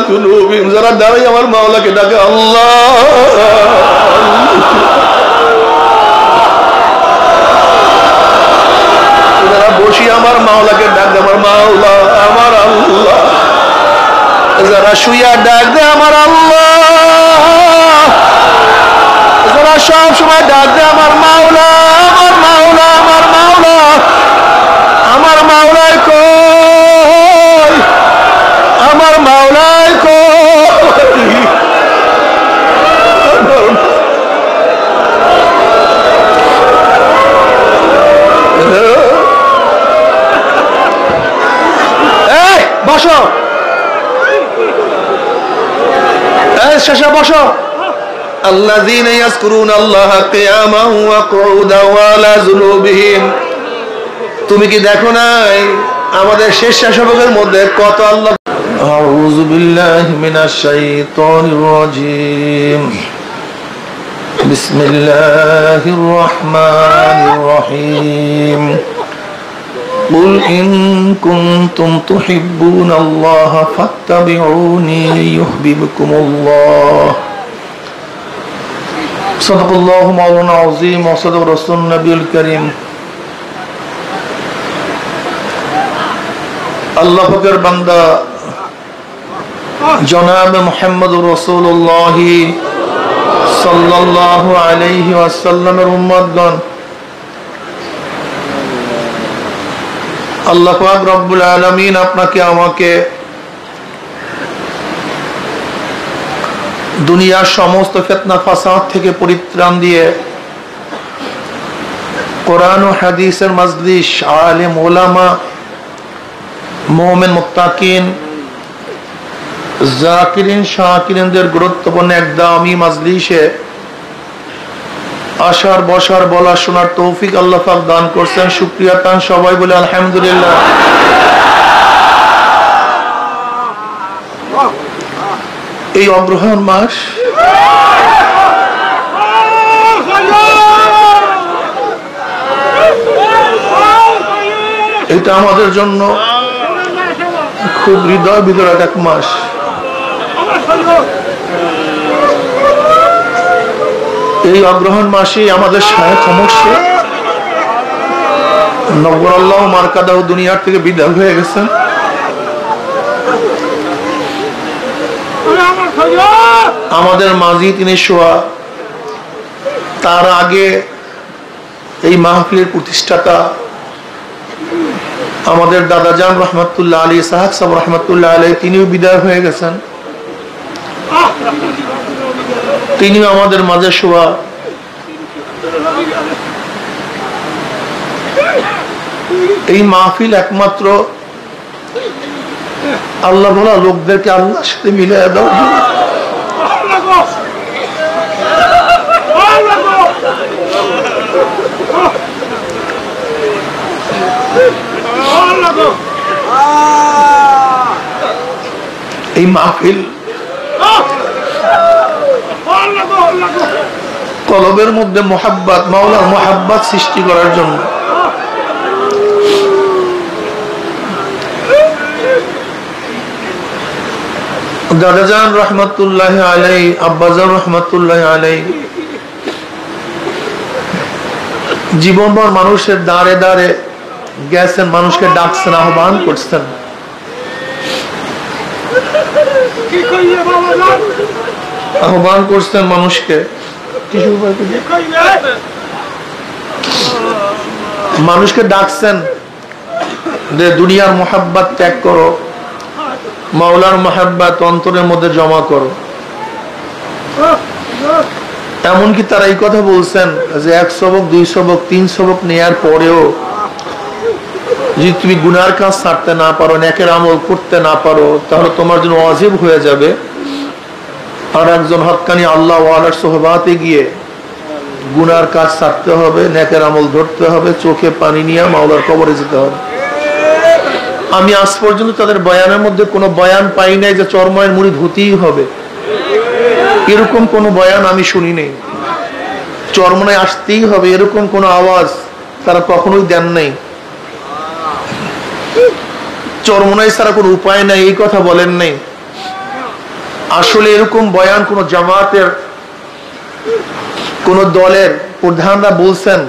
যুনুবিহিম, যারা দাঁড়াই আমার মাওলাকে ডাকে আল্লাহ, যারা বসি আমার মাওলাকে ডাকে আমার মাওলা আমার আল্লাহ, যারা শুইয়া ডাক দে আমার আল্লাহ, যারা সব সময় ডাক দে আমার মাওলা আমার মাওলা আমার মাওলা, আমার মাওলাই কই, আমার মাওলাই কই। এই বসো, এই শেষে বসো। الذين يذكرون الله قياما وقعودا وعلى جنوبهم, তুমি কি দেখো নাই আমাদের স্বেচ্ছাসেবকের মধ্যে কত আল্লাহ। আউযু বিল্লাহি মিনাশ শাইতানির রাজীম, বিসমিল্লাহির রহমানির রহিম, قل إن كنتم تحبون الله فاتبعوني يحببكم الله صدق الله مولانا العظيم وصدق رسول النبي الكريم। আল্লাহ পাকের বান্দা জনাব মুহাম্মদুর রাসূলুল্লাহ সাল্লাল্লাহু আলাইহি ওয়াসাল্লামের উম্মতগণ, আল্লাহ পাক রব্বুল আলামিন আপনাকে আমাকে দুনিয়ার সমস্ত ফিতনা ফাসাদ থেকে পরিত্রাণ দিয়ে কোরআন ও হাদিসের মাজলিস, আলেম ওলামা, মুমিন মুত্তাকিন, জাকিরিন শাকিরিনদের গুরুত্বপূর্ণ এক দামি মাজলিসে আসার বসার বলা শোনার তৌফিক আল্লাহ পাক দান করছেন। শুকরিয়া তান সবাই বলে আলহামদুলিল্লাহ। এই অগ্রহায়ণ মাস এটা আমাদের জন্য খুব হৃদয় বিদারক এক মাস। এই অগ্রহণ মাসে আমাদের শায়েখ মুর্শিদ নবরুল্লাহ মারকাদাহ দুনিয়ার থেকে বিদায় হয়ে গেছেন। আমাদের মাঝি তিনি শোয়া, তার আগে এই মাহফিলের প্রতিষ্ঠাতা আমাদের দাদাজান রহমতুল্লাহ আলী সাহাক সাহেব রহমতুল্লাহ আলী, তিনিও বিদায় হয়ে গেছেন। তিনিও আমাদের মাঝে শোয়া। এই মাহফিল একমাত্র আল্লাহ বলা লোকদেরকে আল্লাহর সাথে মিলিয়ে দাও। এই মাহফিল কলবের মধ্যে মোহাব্বত, মাওলার মোহাব্বত সৃষ্টি করার জন্য। দাদাজান রহমতুল্লাহ আলাই, আব্বাজান রহমতুল্লাহ আলাই জীবনভর মানুষের দাঁড়ে দাঁড়ে গেছেন, মানুষকে ডাকছেন, আহ্বান করছেন। আহ্বান করছেন মানুষকে, মানুষকে ডাকছেন যে দুনিয়ার মোহাব্বত ত্যাগ করো, মাওলার মোহাব্বত অন্তরের মধ্যে জমা করো। এমনকি তারা এই কথা বলছেন যে 1 সবক 2 সবক 3 সবক নেয়ার পরেও যদি তুমি গুনার কাজ ছাড়তে না পারো, নেকের আমল করতে না পারো, তাহলে তোমার জন্য ওয়াজিব হয়ে যাবে আর একজন হক্কানি আল্লাহ ওয়ালার সোহবাতে গিয়ে গুনার কাজ ছাড়তে হবে, নেকের আমল ধরতে হবে, চোখে পানি নিয়ে মাওলার কবরে যেতে হবে। আমি আজ পর্যন্ত তাদের বয়ানের মধ্যে কোনো বয়ান পাই নাই যে চরময়ের মুরিদ হতেই হবে, এরকম কোনো বয়ান আমি শুনি নেই। চরমনায় আসতেই হবে এরকম কোনো আওয়াজ তারা কখনোই দেন নাই। চরমনায় ছাড়া কোনো উপায় নাই এই কথা বলেন নাই। আসলে এরকম বয়ান কোন জামাতের কোন দলের প্রধানরা বলছেন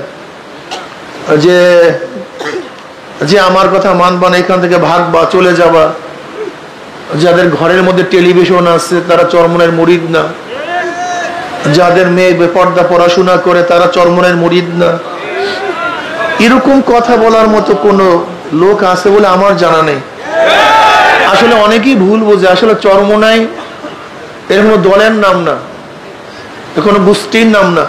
যে যে আমার কথা মানবা না, এখান থেকে ভাগবা, চলে যাবা, যাদের ঘরের মধ্যে টেলিভিশন আছে তারা চরমনের মুরিদ না, যাদের মেয়ে বেপর্দা পড়াশোনা করে তারা চরমনের মুরিদ না, এরকম কথা বলার মতো কোন লোক আছে বলে আমার জানা নেই। আসলে অনেকেই ভুল বোঝে, আসলে চরমনাই এর কোনো দলের নাম না, কোনো গোষ্ঠীর নাম না,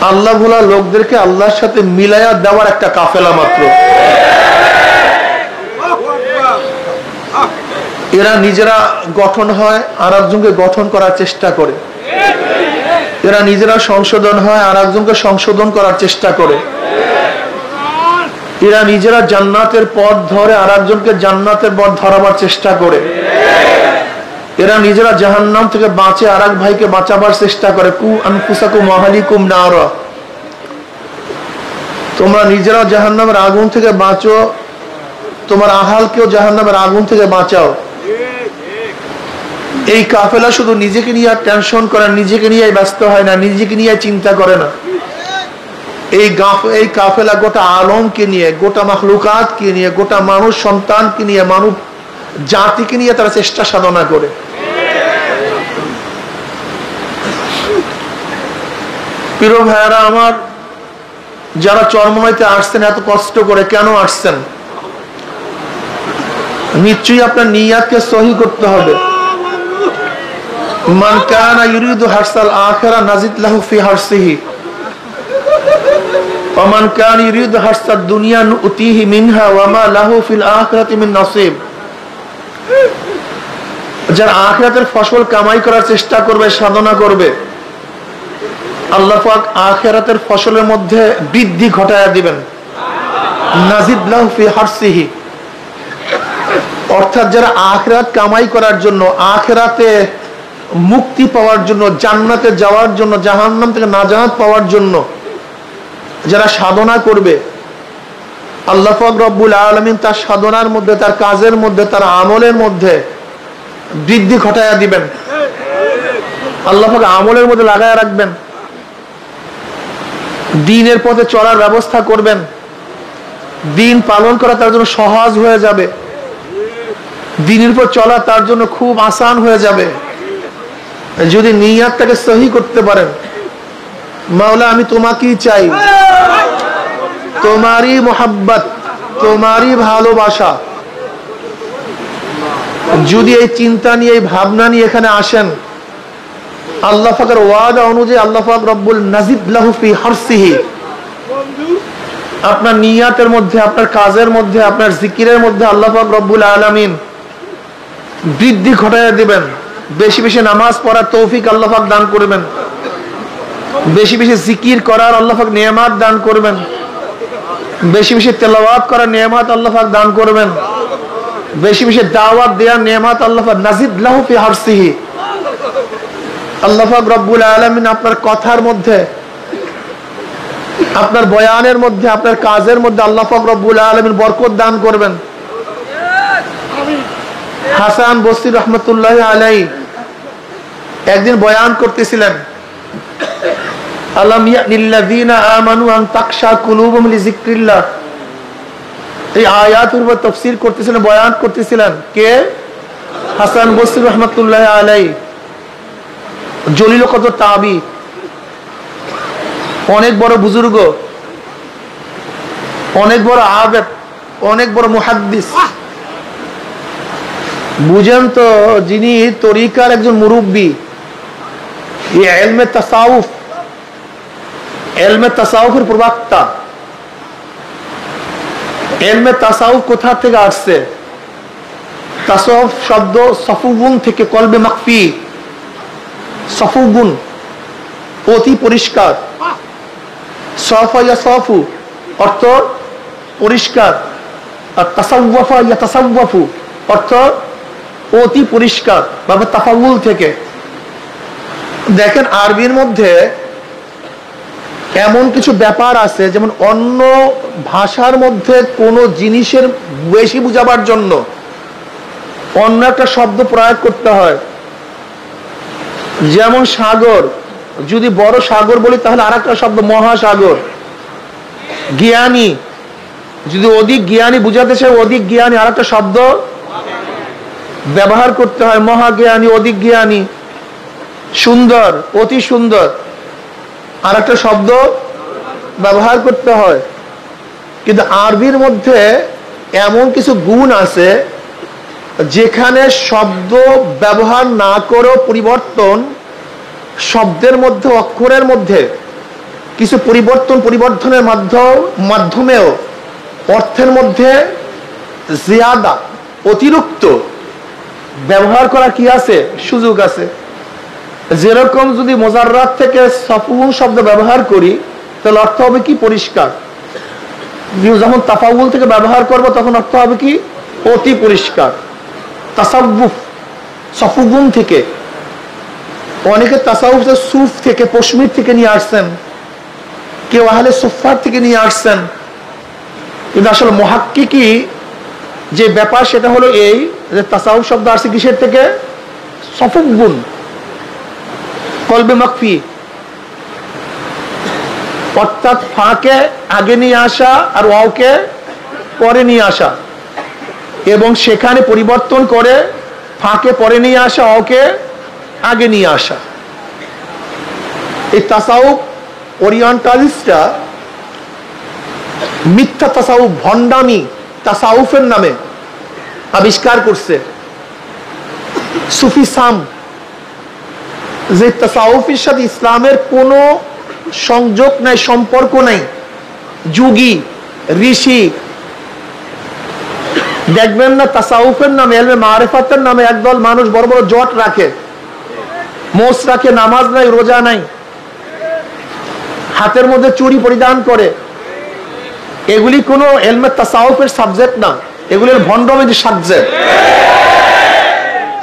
আল্লাহ ভোলা লোকদেরকে আল্লাহর সাথে মিলাইয়া দেওয়ার একটা কাফেলা মাত্র। এরা নিজেরা গঠন হয় আর একজনকে গঠন করার চেষ্টা করে, এরা নিজেরা সংশোধন হয় আর একজনকে সংশোধন করার চেষ্টা করে, এরা নিজেরা জান্নাতের পথ ধরে আর একজনকে জান্নাতের পথ ধরাবার চেষ্টা করে, এরা নিজেরা জাহান্নাম থেকে বাঁচে আর এক ভাইকে বাঁচাবার চেষ্টা করে। কু আনফুসাকুম ওয়াহলিকুম নারা, তোমরা নিজেরা জাহান্নামের আগুন থেকে বাঁচো, তোমার আহালকেও জাহান্নামের আগুন থেকে বাঁচাও। এই কাফেলা শুধু নিজেকে নিয়ে টেনশন করে, নিজেকে নিয়ে ব্যস্ত হয় না, নিজেকে নিয়ে চিন্তা করে না। এই কাফেলা গোটা আলমকে নিয়ে, গোটা মাখলুকাতকে নিয়ে, গোটা মানুষ সন্তানকে নিয়ে, মানব জাতিকে নিয়ে তারা চেষ্টা সাধনা করে। প্রিয় ভাইয়েরা আমার, যারা চরমনাইতে আসছেন এত কষ্ট করে কেন আসছেন? নিশ্চয়ই আপনার নিয়াতকে সহি করতে হবে। মান কানা ইউরিদু হারসাল আখিরা নাজিদ লাহু ফি হারসিহি ওয়া মান কানা ইউরিদু হারসাদ দুনিয়া নুতিহি মিনহা ওয়া মা লাহু ফিল আখিরাতি মিন নসিব। যারা আখিরাতের ফসল কামাই করার চেষ্টা করবে, সাধনা করবে, আল্লাহ পাক আখিরাতের ফসলের মধ্যে বৃদ্ধি ঘটায়া দিবেন। নাজিদ লাহু ফি হারসিহি, অর্থাৎ যারা আখিরাত কামাই করার জন্য, আখিরাতে মুক্তি পাওয়ার জন্য, জান্নাতে যাওয়ার জন্য, জাহান্নাম থেকে নাজাত পাওয়ার জন্য যারা সাধনা করবে, আল্লাহ পাক রব্বুল আলামিন তার সাধনার মধ্যে, তার কাজের মধ্যে, তার আমলের মধ্যে বৃদ্ধি ঘটায়া দিবেন। আল্লাহ পাক আমলের মধ্যে লাগায়া রাখবেন, দ্বীনের পথে চলার ব্যবস্থা করবেন, দ্বীন পালন করা তার জন্য সহজ হয়ে যাবে, দ্বীনের উপর চলা তার জন্য খুব আসান হয়ে যাবে যদি নিয়াতটাকে সহি করতে পারেন। মাওলা আমি তোমাকেই চাই, তোমারই মোহাব্বত, তোমারই ভালোবাসা, যদি এই চিন্তা নিয়ে, এই ভাবনা নিয়ে এখানে আসেন, আল্লাহ পাকের ওয়াদা অনুযায়ী আল্লাহ পাক রব্বুল নাজিদ লাহু ফি হারসিহি, আপনার নিয়াতের মধ্যে, আপনার কাজের মধ্যে, আপনার জিকিরের মধ্যে আল্লাহ পাক রব্বুল আলামিন বৃদ্ধি ঘটাইয়া দিবেন। বেশি বেশি নামাজ পড়ার তৌফিক আল্লাহ পাক দান করবেন, বেশি বেশি জিকির করার আল্লাহ পাক নিয়ামত দান করবেন, বেশি বেশি তেলাওয়াত করার নিয়ামত আল্লাহ পাক দান করবেন, বেশি বেশি দাওয়াত দেওয়ার নিয়ামত আল্লাহ পাক নাজিদ লাহু ফি হারসিহি। আল্লাহ পাক রব্বুল আলামিন আপনার কথার মধ্যে, আপনার বয়ানের মধ্যে, আপনার কাজের মধ্যে আল্লাহ পাক রব্বুল আলামিন বরকত দান করবেন। হাসান বসরি রহমতুল্লাহ আলাইহি একদিন বয়ান করতেছিলেন, আলাম ইয়ানিল্লাযীনা আমানু আন তাকশা কুলুবুহুম লিযিকরিল্লাহ, এই আয়াতের উপর তাফসীর করতেছিলেন, বয়ান করতেছিলেন। কে? হাসান বসরি রহমতুল্লাহ আলাইহি, জলিল কত তাবি, অনেক বড় বুজুর্গ, অনেক বড় আবেদ, অনেক বড় মুহাদ্দিস। বুঝেন তো, যিনি তরিকার একজন মুরব্বী, ইলমে তাসাউফ, ইলমে তাসাউফের প্রবক্তা। ইলমে তাসাউফ কোথা থেকে আসছে? তাসাউফ শব্দ সফুগুন থেকে, কলবে মাকফি, সফুগুন অতি পরিষ্কার, সফা ইয়া সফু অর্থ পরিষ্কার, আর তাসাউফা ইয়া তাসাউফু অর্থ অতি পরিষ্কার, বা তাফাউল থেকে। দেখেন আরবির মধ্যে এমন কিছু ব্যাপার আছে, যেমন অন্য ভাষার মধ্যে কোনো জিনিসের বেশি বুঝাবার জন্য অন্য একটা শব্দ প্রয়োগ করতে হয়। যেমন সাগর, যদি বড় সাগর বলি তাহলে আর একটা শব্দ মহাসাগর। জ্ঞানী, যদি অধিক জ্ঞানী বুঝাতে চাই, অধিক জ্ঞানী আর একটা শব্দ ব্যবহার করতে হয়, মহাজ্ঞানী, অধিক জ্ঞানী। সুন্দর, অতি সুন্দর, আর একটা শব্দ ব্যবহার করতে হয়। কিন্তু আরবির মধ্যে এমন কিছু গুণ আছে যেখানে শব্দ ব্যবহার না করেও পরিবর্তন, শব্দের মধ্যে, অক্ষরের মধ্যে কিছু পরিবর্ধনের মাধ্যমেও অর্থের মধ্যে জিয়াদা, অতিরিক্ত ব্যবহার করা কি আছে, সুযোগ আছে। যেরকম যদি মোজাররাত থেকে সাফুন শব্দ ব্যবহার করি তাহলে অর্থ হবে কি, পরিষ্কার। যখন তাফাউল থেকে ব্যবহার করব তখন অর্থ হবে কি, অতি পরিষ্কার। তাসাউফ, সাফুগুন থেকে, অনেকে তাসাউফ সুফ থেকে, পশমির থেকে নিয়ে আসছেন, কেউ আহলে সুফার থেকে নিয়ে আসছেন। কিন্তু আসলে মুহাক্কিকি যে ব্যাপার সেটা হলো এই যে তাসাউফ শব্দ আসছে কিসের থেকে, সাফুগুন, কলবে মাকফি, অর্থাৎ ফাঁকে আগে নিয়ে আসা আর ওয়াওকে পরে নিয়ে আসা, এবং সেখানে পরিবর্তন করে ফাঁকে পরে নিয়ে আসা, ওয়াওকে আগে নিয়ে আসা। এই তাসাউফ ওরিয়েন্টালিস্টরা মিথ্যা তাসাউফ, ভণ্ডামি তাসাউফের নামে আবিষ্কার করছে। সুফিসাম, যে তাসাউফের সাথে ইসলামের কোনো সংযোগ নাই, সম্পর্ক নাই। যুগী, ঋষি, দেখবেন না তাসাউফের নামে, ইলমে মারিফাতের নামে একদল মানুষ বড় বড় জট রাখে, মোষ রাখে, নামাজ নাই, রোজা নাই, হাতের মধ্যে চুড়ি পরিধান করে। এগুলি কোনো ইলমে তাসাউফের সাবজেক্ট না, এগুলির ভণ্ডামির সাবজেক্ট।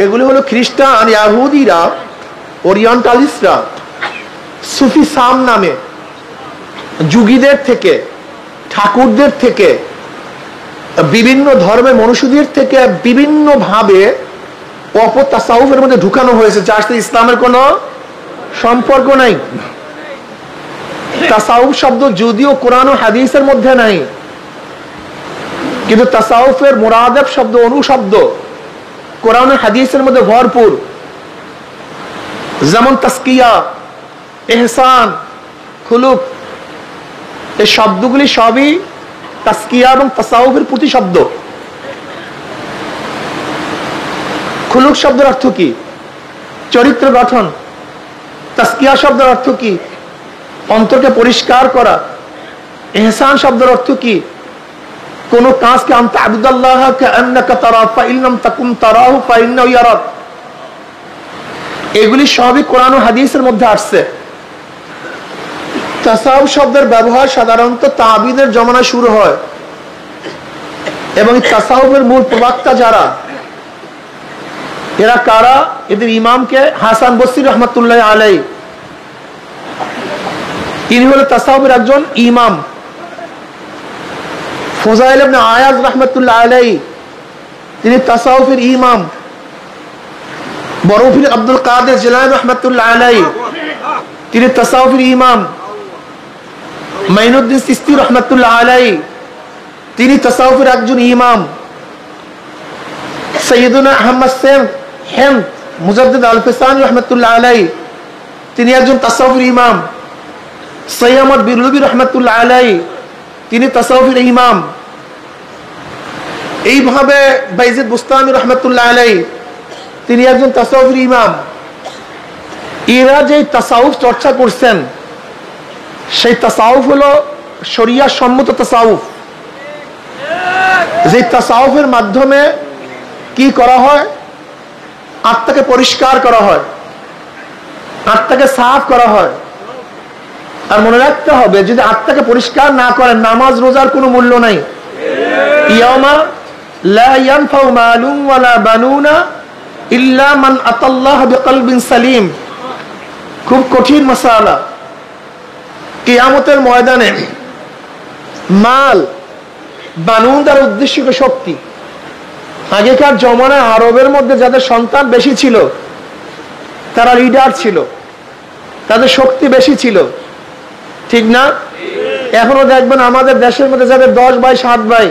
এগুলি হলো খ্রিস্টান, ইহুদিরা, ওরিয়েন্টালিস্টরা সুফি সাম নামে যুগীদের থেকে, ঠাকুরদের থেকে, বিভিন্ন ধর্মের মনুষ্যদের থেকে বিভিন্ন ভাবে তাসাউফের মধ্যে ঢুকানো হয়েছে, যার সাথে ইসলামের কোনো সম্পর্ক নাই। তাসাউফ শব্দ যদিও কোরআন ও হাদিসের মধ্যে নাই, কিন্তু তাসাউফের মুরাদাব শব্দ, অনুশব্দ কোরআন ও হাদিসের মধ্যে ভরপুর। যেমন তাসকিয়া, ইহসান, খুলুক, এই শব্দগুলি সবই তাসকিয়া এবং তাসাউফের প্রতিশব্দ। খুলুক শব্দের অর্থ কি, চরিত্র গঠন। তাসকিয়া শব্দের অর্থ কি, অন্তরকে পরিষ্কার করা। ইহসান শব্দের অর্থ কি, কোন কাজকে আনতা আবুদাল্লাহ কাআন্নাকা তারা ফাইন লাম তাকুন তারাহু ফাইন্নাহু ইয়ারাক। এগুলি সবই কোরআন ও হাদিসের মধ্যে আসছে। তাসাউফ শব্দের ব্যবহার সাধারণত তাবিনের জমানায় শুরু হয়, এবং তাসাউফের মূল প্রবক্তা যারা, এরা কারা, এদের ইমামকে হাসান বসরি রহমাতুল্লাহ আলাইহি, ইনি হলো তাসাউফের একজন ইমাম। ফুজাইল ইবনে আয়াজ রহমাতুল্লাহ আলাইহি, তিনি তাসাউফের ইমাম। বরফির আব্দুল কাদের জিলানী রহমাতুল্লাহ আলাইহি, তিনি তাসাউফের ইমাম। মাইনুদ্দিন চিশতি রহমাতুল্লাহ আলাইহি, তিনি তাসাউফের একজন ইমাম। সৈয়দুনা আহমদ হেমদ মুজাদ্দিদ আল-ফিসানি রহমাতুল্লাহ আলাইহি, তিনি একজন তাসাউফের ইমাম। সৈয়দ আহমদ বিরলুবি রহমাতুল্লাহ আলাইহি, তিনি তাসাউফের ইমাম। এইভাবে বাইজিদ বুস্তামি রহমাতুল্লাহ আলাইহি, তিনি একজন তাসাউফের ইমাম। এরা যে তাসাউফ চর্চা করছেন সেই তাসাউফ হলো শরিয়া সম্মত তাসাউফ, যে তাসাউফের মাধ্যমে কি করা হয়, আত্মাকে পরিষ্কার করা হয়, আত্মাকে সাফ করা হয়। আর মনে রাখতে হবে, যদি আত্মাকে পরিষ্কার না করেন, নামাজ রোজার কোনো মূল্য নাই। ইয়াউমা লা ইয়ানফাউ মালুন ওয়ালা বানুনা ইল্লা মান আতাল্লাহ বিকলবিন সালিম। খুব কঠিন মাসালা। কিয়ামতের ময়দানে মাল, বানুন দ্বারা উদ্দেশ্য শক্তি, আগেকার জমানায় আরবের মধ্যে যাদের সন্তান বেশি ছিল তারা লিডার ছিল, তাদের শক্তি বেশি ছিল, ঠিক না? এখনো দেখবেন আমাদের দেশের মধ্যে যাদের 10 ভাই 7 ভাই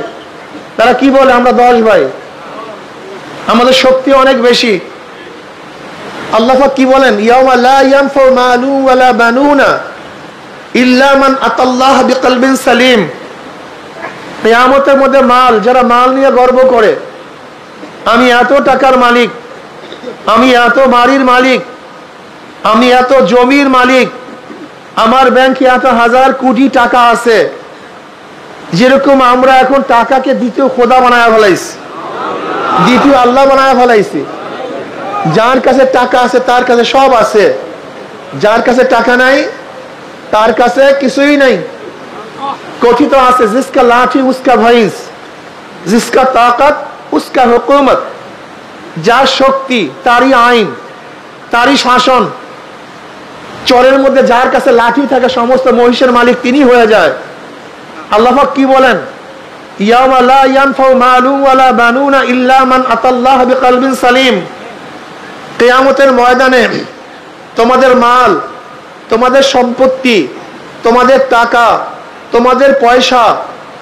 তারা কি বলে, আমরা 10 ভাই, আমাদের শক্তি অনেক বেশি। আল্লাহ পাক কি বলেন, ইয়াউমা লা ইয়ানফাউ মালু ওয়ালা বানুনা ইল্লা মান আতাল্লাহ বিকলবিন সালিম। কিয়ামতের মধ্যে মাল, যারা মাল নিয়ে গর্ব করে, আমি এত টাকার মালিক, আমি এত বাড়ির মালিক, আমি এত জমির মালিক, আমার ব্যাংকে এত হাজার কোটি টাকা আছে, যেরকম আমরা এখন টাকাকে দ্বিতীয় খোদা বানায় ফেলাইছি, দ্বিতীয় আল্লাহ বানায় ফেলাইছি। যার কাছে টাকা আছে তার কাছে সব আছে, যার কাছে টাকা নাই তার কাছে কিছুই নাই। কথিত আছে, জিসকা লাঠি উসকা ভৈंस, জিসকা তাকত উসকা হুকুমত। যার শক্তি তারই আইন, তারই শাসন। চরের মধ্যে যার কাছে লাঠি থাকে সমস্ত মহিষের মালিক তিনি হয়ে যায়। আল্লাহ পাক কি বলেন, ইয়াউমা লা ইয়ানফাউ মালু ওয়ালা বানুনা ইল্লা মান আতাল্লাহ বিকলবিন সালিম। কিয়ামতের ময়দানে তোমাদের মাল, তোমাদের সম্পত্তি, তোমাদের টাকা, তোমাদের পয়সা,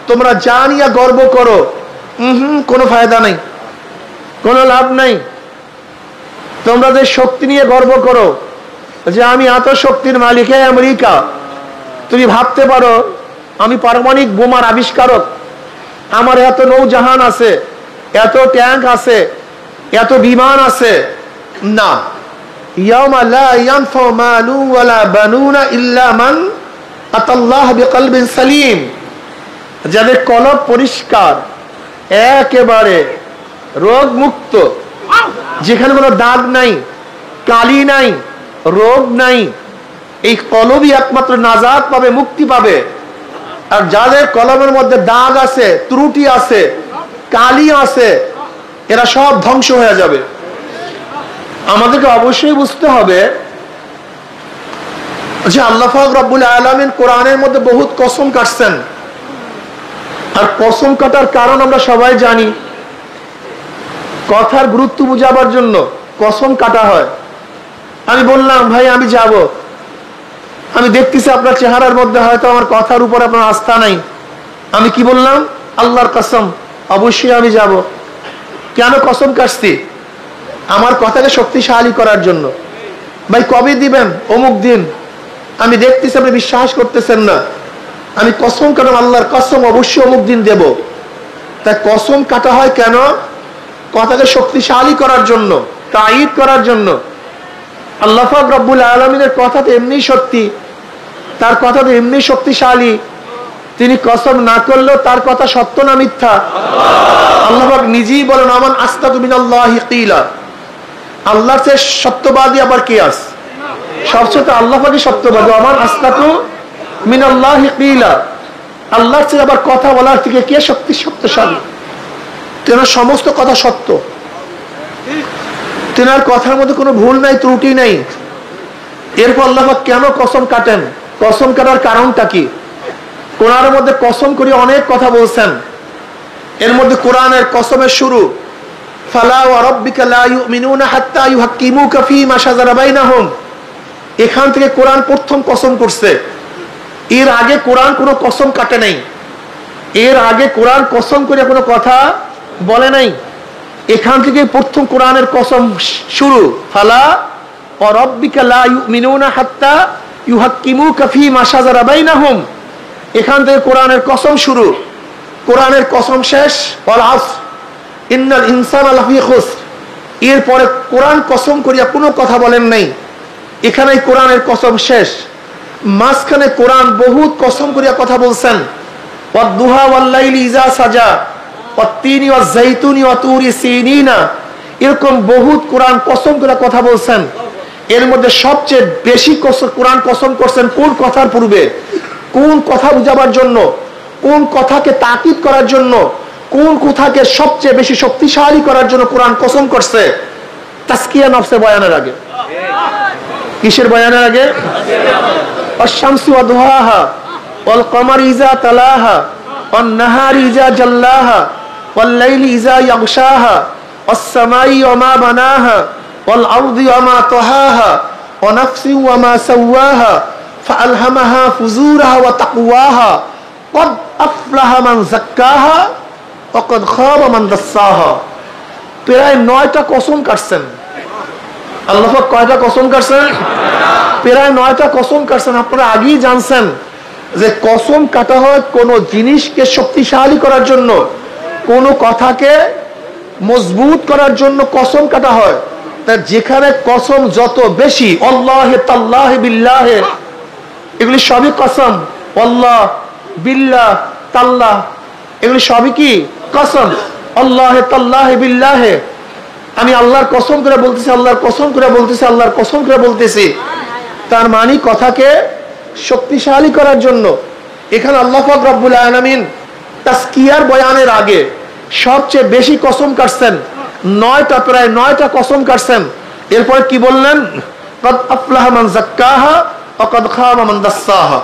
তোমরা যা নিয়ে গর্ব করো, কোনো ফায়দা নেই, কোনো লাভ নাই। তোমরা যে শক্তি নিয়ে গর্ব করো যে আমি এত শক্তির মালিক, আমেরিকা, তুমি ভাবতে পারো আমি পারমাণবিক বোমার আবিষ্কারক, আমার এত নৌজাহান আছে, এত ট্যাঙ্ক আছে, এত বিমান আছে। না, ইয়াউমা লা ইয়ানফাউ মালু ওয়ালা বানুনা ইল্লা মান আতাল্লাহ বিকলবিন সালিম। যাদের কলব পরিষ্কার, একেবারে রোগ মুক্ত, যেখানে কোনো দাগ নাই, কালি নাই, রোগ নাই, এই কলবই একমাত্র নাজাত পাবে, মুক্তি পাবে। আর যাদের কলমের মধ্যে দাগ আছে, ত্রুটি আছে, কালি আছে, এরা সব ধ্বংস হয়ে যাবে। আমাদেরকে অবশ্যই বুঝতে হবে যে আল্লাহ পাক রব্বুল আলামিন কোরআনের মধ্যে বহুত কসম কাটছেন। আর কসম কাটার কারণ আমরা সবাই জানি। কথার গুরুত্ব বুঝাবার জন্য কসম কাটা হয়। আমি বললাম, ভাই আমি যাব, আমি দেখতেছি আপনার চেহারার মধ্যে হয়তো আমার কথার উপর আপনার আস্থা নাই, আমি কি বললাম, আল্লাহর কসম অবশ্যই আমি যাব। কেন কসম কাটছি? আমার কথাকে শক্তিশালী করার জন্য। ভাই কবে দিবেন? অমুক দিন। আমি দেখতেছি আপনি বিশ্বাস করতেছেন না, আমি কসম কাটাম, আল্লাহর কসম অবশ্যই অমুক দিন দেব। তাই কসম কাটা হয় কেন? কথাকে শক্তিশালী করার জন্য, তাঈদ করার জন্য। আল্লাহ পাক রব্বুল আলামিনের কথা তো এমনি সত্যি, তার কথা তো এমনি শক্তিশালী, তিনি কসম না করলেও তার কথা সত্য না মিথ্যা? আল্লাহ পাক নিজেই বলেন, আমান আস্তাতু মিনাল্লাহি কিলা। আল্লাহর চেয়ে সত্যবাদী আবার কে আছে? সবচেয়ে আল্লাহ পাকই সত্যবাদী। আমান আস্তাতু মিনাল্লাহি কিলা। আল্লাহর চেয়ে আবার কথা বলার থেকে কে শক্তিশালী? তেনার সমস্ত কথা সত্য, তেনার কথার মধ্যে কোনো ভুল নাই, ত্রুটি নাই। এরপর আল্লাহ পাক কেন কসম কাটেন? কসম কাটার কারণটা কি? কোরআনের মধ্যে কসম করে অনেক কথা বলছেন। এর মধ্যে কোরআনের কসমের শুরু, ফালা ওয়া রাব্বিকা লা ইউমিনুনা হাত্তা ইউহাক্কিমুকা ফীমা শাজারা বাইনাহুম। এখান থেকে কোরআন প্রথম কসম করছে। এর আগে কোরআন কোনো কসম কাটে নাই, এর আগে কোরআন কসম করে কোনো কথা বলে নাই। এখান থেকে প্রথম কোরআনের কসম শুরু, ফালা ওয়া রাব্বিকা লা ইউমিনুনা হাত্তা ইউহাক্কিমুকা ফীমা শাজারা বাইনাহুম। এখান থেকে কোরআনের কসম শুরু, কোরআনের কসম শেষ, ওয়াল আসর ইন্নাল ইনসানা লাফি খুসর। এরপরে কোরআন কসম করিয়া কোনো কথা বলেন নাই, এখানেই কোরআনের কসম শেষ। মাঝখানে কোরআন বহুত কসম করিয়া কথা বলছেন, ওয়াদ-দুহা ওয়াল-লাইলি ইযা সাজা ওয়াত-তিনি ওয়াজ-যাইতুনি ওয়া তুরি সিনিনা। এরকম বহুত কোরআন কসম করে কথা বলছেন। এর মধ্যে সবচেয়ে বেশি কোরআন কসম করছেন কোন কথার পূর্বে? কোন কথা বুঝাবার জন্য? কোন কথাকে তাকিদ করার জন্য? কোন কথাকে সবচেয়ে বেশি শক্তিশালী করার জন্য কোরআন কসম করছে? তাসকিয়া নফসে বয়ানের আগে। কিসের বয়ানের আগে? আশ-শামসি ওয়া দুহাহা ওয়াল কমারি ইযা তালাহা ওয়ান নাহারি ইযা জাল্লাহা ওয়াল-লাইলি ইযা ইয়াগশাহা ওয়াস-সামাই ওয়া মা বানাহা ওয়াল-আরদি ওয়া মা তাহাহা ওয়া নাফসি ওয়া মা সাওয়াহা ফাআলহামাহা ফুজুরাহা ওয়া তাকওয়াহা ক্বাদ আফলাহা মান যাক্কাহা ওয়া ক্বাদ খাবা মান দাসসাহা। প্রায় 9টা কসম কাটছেন আল্লাহ পাক। কয়টা কসম কাটছেন? প্রায় 9টা কসম কাটছেন। আপনারা আগেই জানছেন যে কসম কাটা হয় কোন জিনিসকে শক্তিশালী করার জন্য, কোন কথাকে মজবুত করার জন্য কসম কাটা হয়। তা যেখানে কসম যত বেশি, আল্লাহে তাল্লাহে বিল্লাহে, এগুলি সবই কসম। আল্লাহ, বিল্লাহ, তাল্লাহ, এগুলি সবই কি কসম। আল্লাহে তাল্লাহে বিল্লাহে, আমি আল্লাহর কসম করে বলতেছি, আল্লাহর কসম করে বলতেছি, আল্লাহর কসম করে বলতেছি। তার মানে কথাকে শক্তিশালী করার জন্য। এখানে আল্লাহ পাক রব্বুল আলামিন তাসকিয়ার বয়ানের আগে সবচেয়ে বেশি কসম কাটছেন, 9টা, প্রায় 9টা কসম কাটছেন। এরপরে কি বললেন? ক্বাদ আফলাহা মান যাক্কাহা ওয়া ক্বাদ খাবা মান দাসসাহা।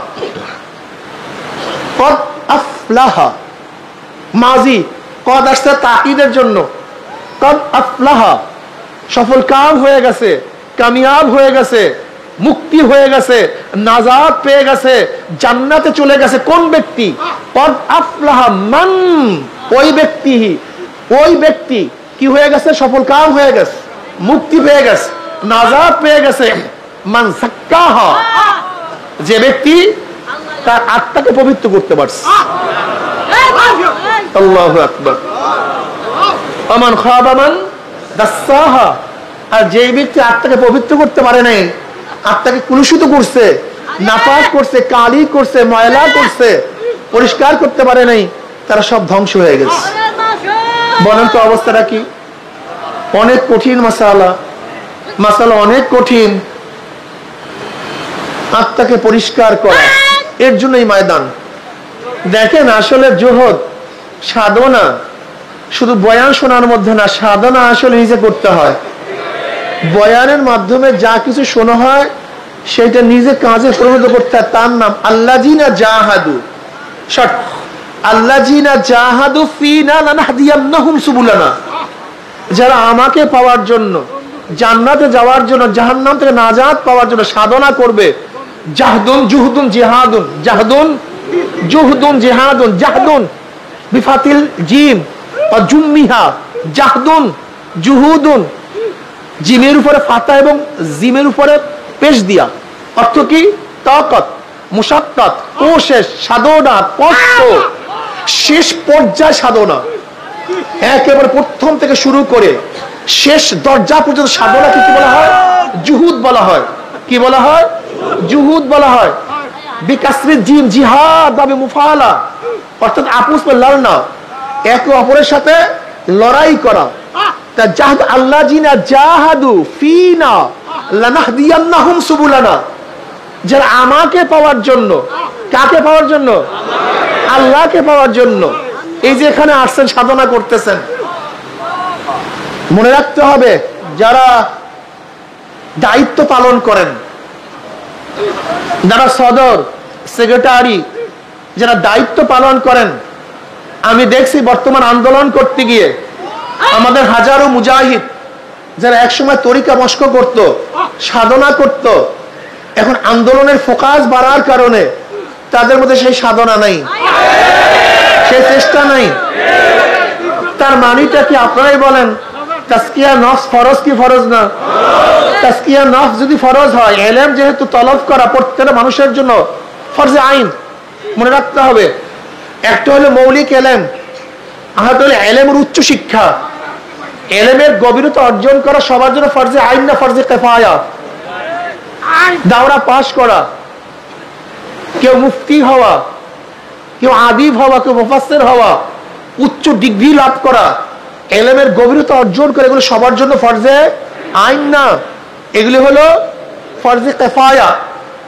ক্বাদ আফলাহা মাজি, ক্বাদ আসছে তাকিদের জন্য। ক্বাদ আফলাহা সফল কাম হয়ে গেছে, কামিয়াব হয়ে গেছে, মুক্তি হয়ে গেছে, নাজাত পেয়ে গেছে, জান্নাতে চলে গেছে। কোন ব্যক্তি? ক্বাদ আফলাহা মান, ওই ব্যক্তি, ওই ব্যক্তি কি হয়ে গেছে? সফল কাম হয়ে গেছে, মুক্তি পেয়ে গেছে, নাজাত পেয়ে গেছে। মান যাক্কাহা, যে ব্যক্তি তার আত্মাকে পবিত্র করতে পারছে। আল্লাহু আকবার। আমান খাবা মান দাসসাহা, আর যে ব্যক্তি আত্মাকে পবিত্র করতে পারে নাই, আত্মাকে কুলুষিত করছে, নাপাক করছে, কালি করছে, ময়লা করছে, পরিষ্কার করতে পারে নাই, তারা সব ধ্বংস হয়ে গেছে। বলেন তো অবস্থাটা কি? অনেক কঠিন মাসালা, মাসালা অনেক কঠিন। আত্মাকে পরিষ্কার করা, এর জন্যই ময়দান। দেখেন আসলে জোহদ, সাধনা শুধু বয়ান শোনার মধ্যে না, সাধনা আসলে নিজে করতে হয়। বয়ানের মাধ্যমে যা কিছু শোনা হয় সেটা নিজে কাজে পরিণত করতে হয়। তার নাম আল্লাযিনা জাহাদু। শর্ত, আল্লাযিনা জাহাদু ফিনা লানাহদিয়ান্নাহুম সুবুলানা। যারা আমাকে পাওয়ার জন্য, জান্নাতে যাওয়ার জন্য, জাহান্নাম থেকে নাজাত পাওয়ার জন্য সাধনা করবে। জাহদুন জুহদুন জিহাদুন, জাহদুন জুহদুন জিহাদুন, জাহদুন বিফাতিল জিম ওয়া জুম্মিহা, জাহদুন জুহুদুন, জিমের উপরে ফাতা এবং জিমের উপরে পেশ দিয়া। অর্থ কি? তাকাত, মুশাক্কাত, কোশেষ, সাধনা, কষ্ট, শেষ পর্যায়ে সাধনা। একেবারে প্রথম থেকে শুরু করে শেষ দরজা পর্যন্ত সাধনাকে কি বলা হয়? জুহুদ বলা হয়। কি বলা হয়? জুহুদ বলা হয়। বিকাসরি জিম, জিহাদ বা মুফালা, অর্থাৎ আপুস মে লড়না, একে অপরের সাথে লড়াই করা। তা জাহাদ, আল্লাযিনা জাহাদু ফিনা লানাহদিয়ান্নাহুম সুবুলানা, যারা আমাকে পাওয়ার জন্য, কাকে পাওয়ার জন্য? আল্লাহকে পাওয়ার জন্য এই যে এখানে আসছেন, সাধনা করতেছেন। মনে রাখতে হবে, যারা দায়িত্ব পালন করেন, যারা সদর, সেক্রেটারি, যারা দায়িত্ব পালন করেন, আমি দেখছি বর্তমান আন্দোলন করতে গিয়ে আমাদের হাজারো মুজাহিদ যারা একসময় তরিকা মস্ক করত, সাধনা করত, এখন আন্দোলনের ফোকাস বাড়ার কারণে তাদের মধ্যে সেই সাধনা নাই, সেই চেষ্টা নাই। তার মানিটা কি আপনারাই বলেন? তাসকিয়া নফস ফরজ কি ফরজ না? তাসকিয়া নফস যদি ফরজ হয়, ইলম যেহেতু তলব করা প্রত্যেকটা মানুষের জন্য ফরজে আইন, মনে রাখতে হবে। একটা হলো মৌলিক ইলম, আর একটা হলো ইলমের উচ্চ শিক্ষা। ইলমের গভীরতা অর্জন করা সবার জন্য ফরজে আইন না ফরজে কিফায়া। দাওরা পাস করা, কেউ মুফতি হওয়া, কেউ আদিব হওয়া, কেউ মুফাসসির হওয়া, উচ্চ ডিগ্রি লাভ করা, ইলমের গভীরতা অর্জন করে, এগুলো সবার জন্য ফরজে আইন না, এগুলি হলো ফরজে কিফায়া।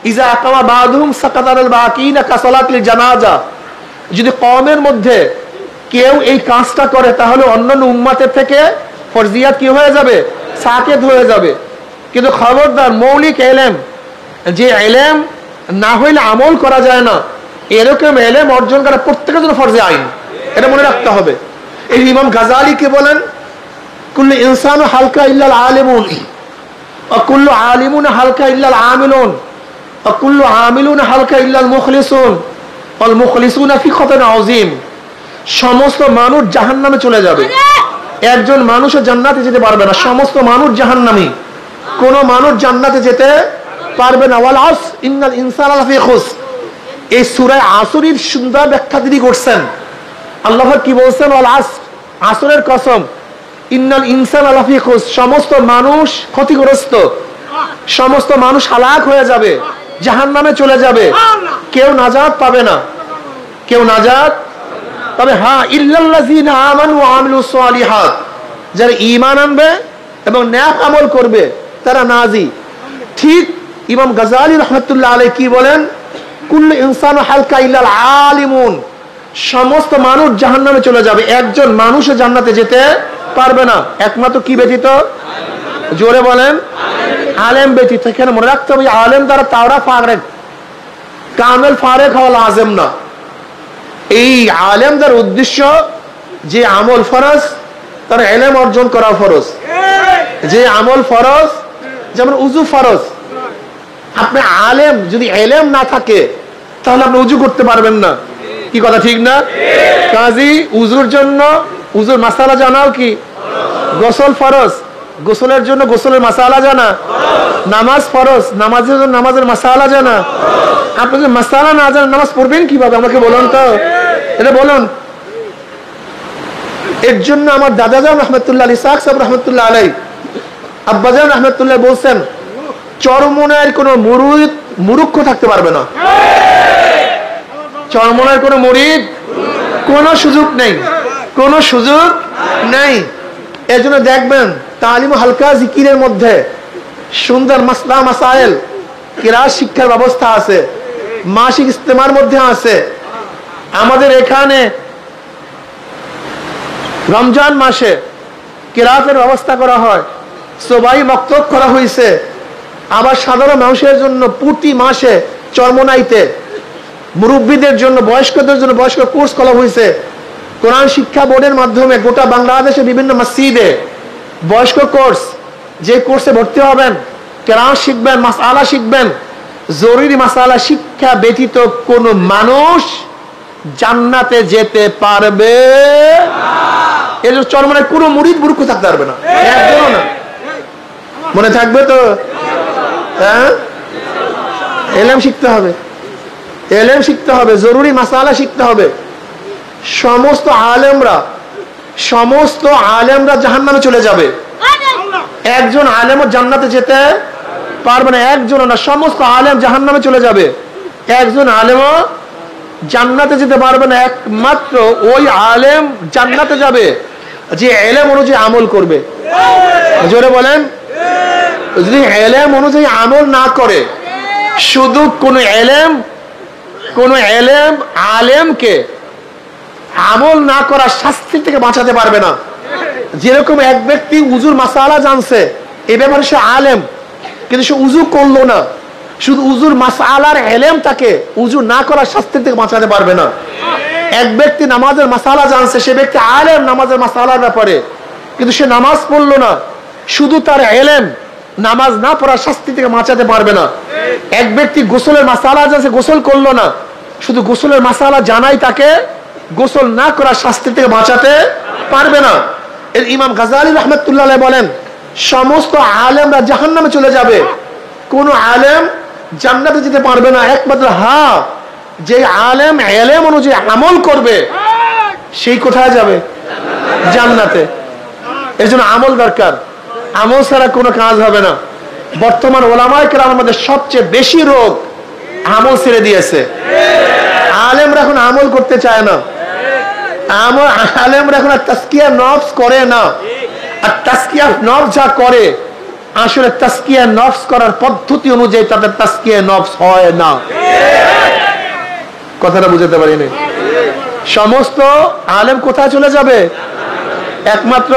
ইজা আকামা বাদুহুম সাকাতাল বাকিনা কাসালাতিল জানাজা, যদি কওমের মধ্যে কেউ এই কাজটা করে তাহলে অন্যান্য উম্মতের থেকে ফরজিয়াত কি হয়ে যাবে? সাকেত হয়ে যাবে। কিন্তু খবরদার, মৌলিক ইলম, যে ইলম না হইলে আমল করা যায় না, এরকম ইলম অর্জন করা প্রত্যেকের জন্য ফরজে আইন, এটা মনে রাখতে হবে। এই ইমাম গাজালি কে বলেন কুল্লু ইনসানু হালকা ইল্লাল আলিমুন ওয়া কুল্লু আলিমুন হালকা ইল্লাল আমিলুন ওয়া কুল্লু আমিলুন হালকা ইল্লাল মুখলিসুন ওয়াল মুখলিসুনা ফি খাতান আযীম। সমস্ত মানুষ জাহান্নামে চলে যাবে, একজন মানুষও জান্নাতে যেতে পারবে না, সমস্ত মানুষ জাহান্নামী, কোন মানুষ জান্নাতে যেতে পারবে না। ওয়াল আসর ইন্নাল ইনসানা লাফি খুসর, এই সূরা আসরের সুন্দর ব্যাখ্যা তিনি করছেন। আল্লাহ কি বলছেন? ওয়াল আসর, আসরের কসম, ইন্নাল ইনসানা লাফি খুসর, সমস্ত মানুষ ক্ষতিগ্রস্ত, সমস্ত মানুষ হালাক হয়ে যাবে, জাহান্নামে চলে যাবে, কেউ নাজাত পাবে না, কেউ নাজাত। তবে হ্যাঁ, ইল্লাল্লাযীনা আমানু ওয়া আমিলুস সালিহাত, যারা ঈমান আনবে এবং নেক আমল করবে তারা নাজি। ঠিক ইমাম গাজালি রাহমাতুল্লাহ আলাইহি কি বলেন? কুল্লু ইনসানু হালকা ইল্লাল আলিমুন, সমস্ত মানুষ জাহান্নামে চলে যাবে, একজন মানুষও জান্নাতে যেতে পারবে না, একমাত্র কি ব্যতীত? জোরে বলেন, আলেম ব্যতীত। এখানে মনে রাখতে হবে আলেম দ্বারা তাওরা ফারেক, কামেল ফারেক হওয়া লাজেম না। এই আলেমদের উদ্দেশ্য যে আমল ফরজ তার ইলম অর্জন করা ফরজ, যে আমল ফরজ, যেমন উযু ফরজ। আপনি আলেম যদি ইলম না থাকে তাহলে আপনি উযু করতে পারবেন না, কি কথা ঠিক না? কাজী উযুর জন্য উযুর মাসালা জানাও কি? গোসল ফরজ, গোসলের জন্য গোসলের মাসালা জানা। নামাজ ফরজ, নামাজের জন্য নামাজের মাসালা জানা। আপনি যদি মাসালা না জানেন নামাজ পড়বেন কিভাবে? আমাকে বলুন তো, এটা বলুন। এর জন্য আমার দাদাজান রহমতুল্লাহ আলী, ইসহাক সাহেব রহমতুল্লাহ আলাই, আব্বাজান রহমতুল্লাহ বলছেন চরমোনায়ের কোন মুরিদ মুরুক্ষ থাকতে পারবে না। চরমোনায়ের কোন মুরিদ কোন সুযোগ নেই, কোন সুযোগ নেই। এর জন্য দেখবেন তালিম হালকা জিকিরের মধ্যে সুন্দর মাসলা মাসাইল কিরাত শিক্ষার ব্যবস্থা আছে, মাসিক ইস্তেমার মধ্যে আছে। আমাদের এখানে রমজান মাসে কিরাতের ব্যবস্থা করা হয়, সবাই মক্তব করা হয়েছে। আবার সাধারণ মানুষের জন্য প্রতি মাসে চরমোনাইতে মুরব্বীদের জন্য, বয়স্কদের জন্য বয়স্ক কোর্স করা হয়েছে। কোরআন শিক্ষা বোর্ডের মাধ্যমে গোটা বাংলাদেশে বিভিন্ন মসজিদে বয়স্ক কোর্স, যে কোর্সে ভর্তি হবেন, কিরাত শিখবেন, মাসআলা শিখবেন। জরুরি মাসআলা শিক্ষা ব্যতীত কোন মানুষ জান্নাতে যেতে পারবে না। এর চরমোনায় কোনো মুরিদ মুরুক্ষ থাকতে পারবে না, একজনও না। মনে থাকবে তো? হ্যাঁ, ইলম শিখতে হবে, ইলম শিখতে হবে, জরুরি মাসআলা শিখতে হবে। সমস্ত আলেমরা জাহান্নামে চলে যাবে, একজন আলেমও জান্নাতে যেতে পারবে না, একজনও না। সমস্ত আলেম জাহান্নামে চলে যাবে, একজন আলেমও জান্নাতে যেতে পারবে না। একমাত্র ওই আলেম জান্নাতে যাবে যে ইলম অনুযায়ী আমল করবে। জোরে বলেন, যদি ইলম অনুযায়ী আমল না করে, শুধু কোন ইলম আলেমকে আমল না করার শাস্তি থেকে বাঁচাতে পারবে না। যেরকম এক ব্যক্তি উজুর মাসালা জানছে, এ ব্যাপারে সে আলেম, কিন্তু সে উজু করলো না, শুধু উজুর মাসালার ইলম তাকে উজু না করার শাস্তি থেকে বাঁচাতে পারবে না। এক ব্যক্তি নামাজের মাসালা জানছে, সে ব্যক্তি আলেম নামাজের মাসালার ব্যাপারে, কিন্তু সে নামাজ পড়লো না, শুধু তার ইলম নামাজ না পড়ার শাস্তি থেকে বাঁচাতে পারবে না। এক ব্যক্তি গোসলের মাসালা জানছে, গোসল করলো না, শুধু গোসলের মাসালা জানাই তাকে গোসল না করার শাস্তি থেকে বাঁচাতে পারবে না। এর ইমাম গাজালি রাহমাতুল্লাহ আলাইহি বলেন সমস্ত আলেমরা জাহান্নামে চলে যাবে, কোন আলেম জান্নাতে যেতে পারবে না। একমাত্র হ্যাঁ, যে আলেম ইলম অনুযায়ী আমল করবে সেই কোথায় যাবে? জান্নাতে। এর জন্য আমল দরকার, আমল ছাড়া কোনো কাজ হবে না। বর্তমান ওলামায়ে কেরামের মধ্যে সবচেয়ে বেশি রোগ আমল ছেড়ে দিয়েছে। আলেমরা এখন আমল করতে চায় না, আলেমরা এখন তাসকিয়া নফস করে না। আর তাসকিয়া নফস যা করে, আসলে তাসকিয়া নফস করার পদ্ধতি অনুযায়ী তাদের তাসকিয়া নফস হয় না। কথাটা বুঝতে পারিনি? সমস্ত আলেম কোথায় চলে যাবে? একমাত্র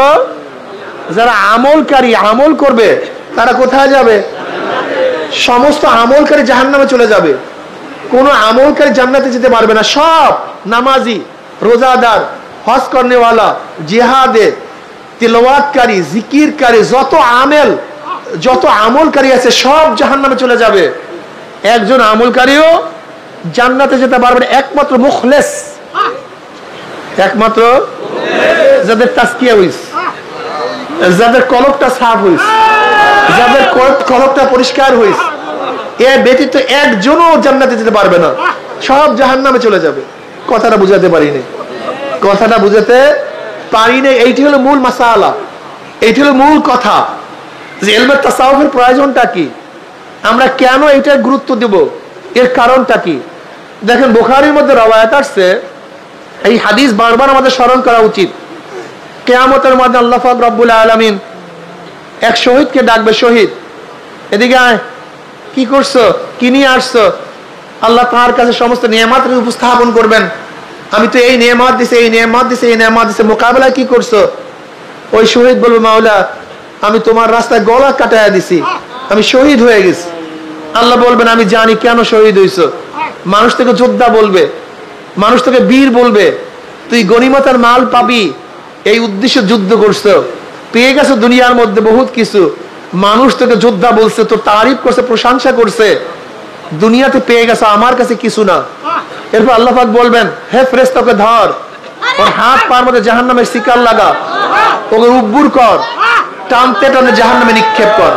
যারা আমলকারী, আমল করবে, তারা কোথায় যাবে? সমস্ত আমলকারী জাহান্নামে চলে যাবে, কোন আমলকারী জান্নাতে যেতে পারবে না। সব নামাজি, রোজাদার, হজ করনেওয়ালা, জিহাদে, তিলাওয়াতকারী, জিকিরকারী, যত আমলকারী আছে সব জাহান্নামে চলে যাবে। একজন আমলকারীও জান্নাতে যেতে পারবে না, একমাত্র মুখলেস, একমাত্র যাদের তাজকিয়া হইছে, যাদের কলবটা সাফ হইছে, যাদের কলবটা পরিষ্কার হইছে, এ ব্যতীত একজনও জান্নাতে যেতে পারবে না, সব জাহান্নামে চলে যাবে। কথাটা বুঝাতে পারিনি, কথাটা বুঝাতে পারিনি। এইটি হলো মূল মাসালা, এইটি হলো মূল কথা যে ইলমে তাসাউফের প্রয়োজনটা কি, আমরা কেন এটার গুরুত্ব দেব, এর কারণটা কি। দেখেন বুখারীর মধ্যে রওয়ায়াত আসছে, এই হাদিস বারবার আমাদের স্মরণ করা উচিত। কিয়ামতের মধ্যে আল্লাহ পাক রব্বুল আলামিন এক শহীদকে ডাকবে, শহীদ এদিকে আয়, কি করছো, কি নিয়ে আসছো। আল্লাহ তার কাছে সমস্ত নিয়ামত উপস্থাপন করবেন, আমি তো এই নিয়ামত দিছি, এই নিয়ামত দিছি, এই নিয়ামত দিছি, মোকাবেলায় কি করছো। ওই শহীদ বলবে, মাওলা আমি তোমার রাস্তায় গলা কাটায়া দিছি, আমি শহীদ হয়ে গেছি। আল্লাহ বলবেন, আমি জানি কেন শহীদ হইছো। মানুষ তোকে যোদ্ধা বলবে, মানুষ তোকে বীর বলবে, তুই গনিমতের মাল পাবি, এই উদ্দেশ্যে যুদ্ধ করছো, পেয়ে গেছো দুনিয়ার মধ্যে বহুত কিছু, মানুষ তোকে যোদ্ধা বলছে, তোর তারিফ করছে, প্রশংসা করছে, দুনিয়াতে পেয়ে গেছো, আমার কাছে কিছু না। এরপর আল্লাহ পাক বলবেন, হে ফেরেশতা ওকে ধর, ওর হাত পার মধ্যে জাহান্নামের শিকার লাগা, ওকে উব্বুর কর, টানতে টানতে জাহান্নামে নিক্ষেপ কর।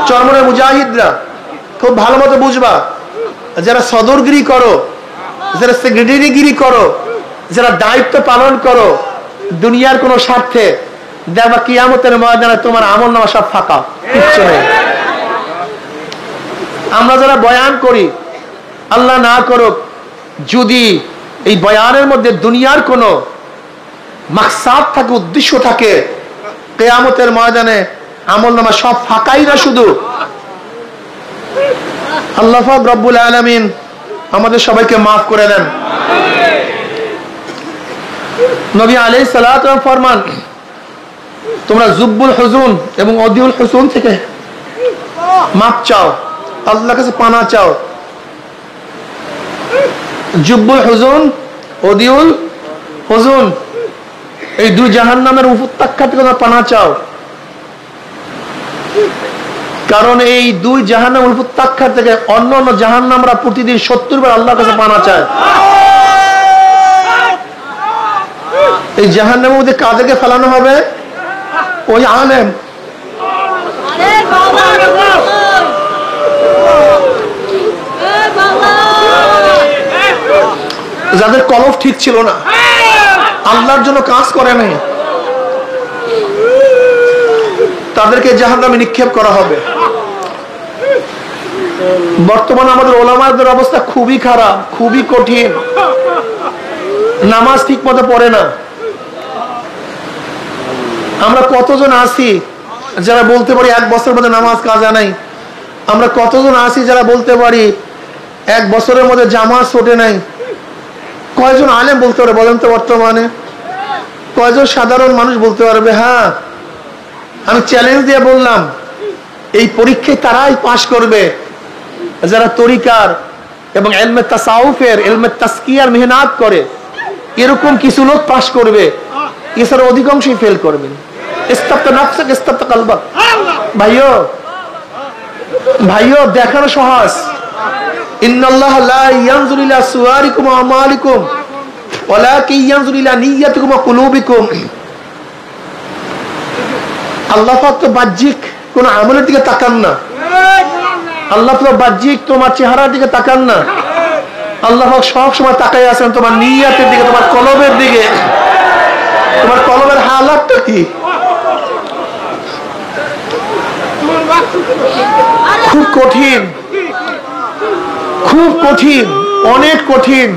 চরমনের মুজাহিদরা খুব ভালো মতো বুঝবা, যারা সদরগিরি করো, যারা সেক্রেটারিগিরি করো, যারা দায়িত্ব পালন করো দুনিয়ার কোন স্বার্থে, দেখবা কিয়ামতের ময়দানে তোমার আমলনামা সব ফাঁকা, কিচ্ছু নেই। আমরা যারা বয়ান করি, আল্লাহ না করুক যদি এই বয়ানের মধ্যে দুনিয়ার কোন মাকসাদ থাকে, উদ্দেশ্য থাকে, কিয়ামতের ময়দানে আমলনামা সব ফাঁকাই না, শুধু আল্লাহ পাক রব্বুল আলামিন আমাদের সবাইকে মাফ করে দেন। নবী আলাইহিস সালাতু ওয়াস ফরমান, তোমরা জুব্বুল হুজুন এবং অদিউল হুজুন থেকে মাফ চাও, আল্লাহর কাছে পানা চাও। জুব্বুল হুজুন, অদিউল হুজুন, এই দুই জাহান্নামের উপত্যকা থেকে তোমরা পানা চাও, কারণ এই দুই জাহান্নামের উপত্যকা থেকে অন্য অন্য জাহান্নামরা প্রতিদিন 70 বার আল্লাহর কাছে পানা চায়। এই জাহান্নামের মধ্যে কাদেরকে ফেলানো হবে? ওই আলেম, যাদের কলব ঠিক ছিল না, আল্লাহর জন্য কাজ করে নাই, তাদেরকে জাহান্নামে নিক্ষেপ করা হবে। বর্তমানে আমাদের ওলামাদের অবস্থা খুবই খারাপ, খুবই কঠিন। নামাজ ঠিক মতো পড়ে না। আমরা কতজন আছি যারা বলতে পারি 1 বছরের মধ্যে নামাজ কাজা নাই? আমরা কতজন আছি যারা বলতে পারি 1 বছরের মধ্যে জামাত ওঠে নাই? কয়জন আলেম বলতে পারে বলেন তো? বর্তমানে কয়জন সাধারণ মানুষ বলতে পারবে? হ্যাঁ, আমি চ্যালেঞ্জ দিয়ে বললাম, এই পরীক্ষায় তারাই পাশ করবে যারা তরিকার এবং ইলমে তাসাউফের, ইলমে তাসকিয়ার মেহনত করে। এরকম কিছু লোক পাশ করবে, এছাড়া অধিকাংশই ফেল করবেন। ইস্তাবতা নাফসাক ইস্তাবতা কলবাক। ভাইও দেখানো সহজ। ইন্নাল্লাহ লা ইয়ানজুরু ইলা সুওয়ারিকুম ওয়া আমালিকুম ওয়ালাকিন ইয়ানজুরু ইলা নিয়্যাতিকুম ওয়া কুলুবিকুম। আল্লাহ পাক তো বাহ্যিক কোন আমলের দিকে তাকান না। আল্লাহ পাক বাহ্যিক তোমার চেহারার দিকে তাকান না। আল্লাহ পাক সব সময় তাকায় আছেন তোমার নিয়তের দিকে, তোমার কলবের দিকে। তোমার কলবের হালাতটা কি? খুব কঠিন, খুব কঠিন, অনেক কঠিন,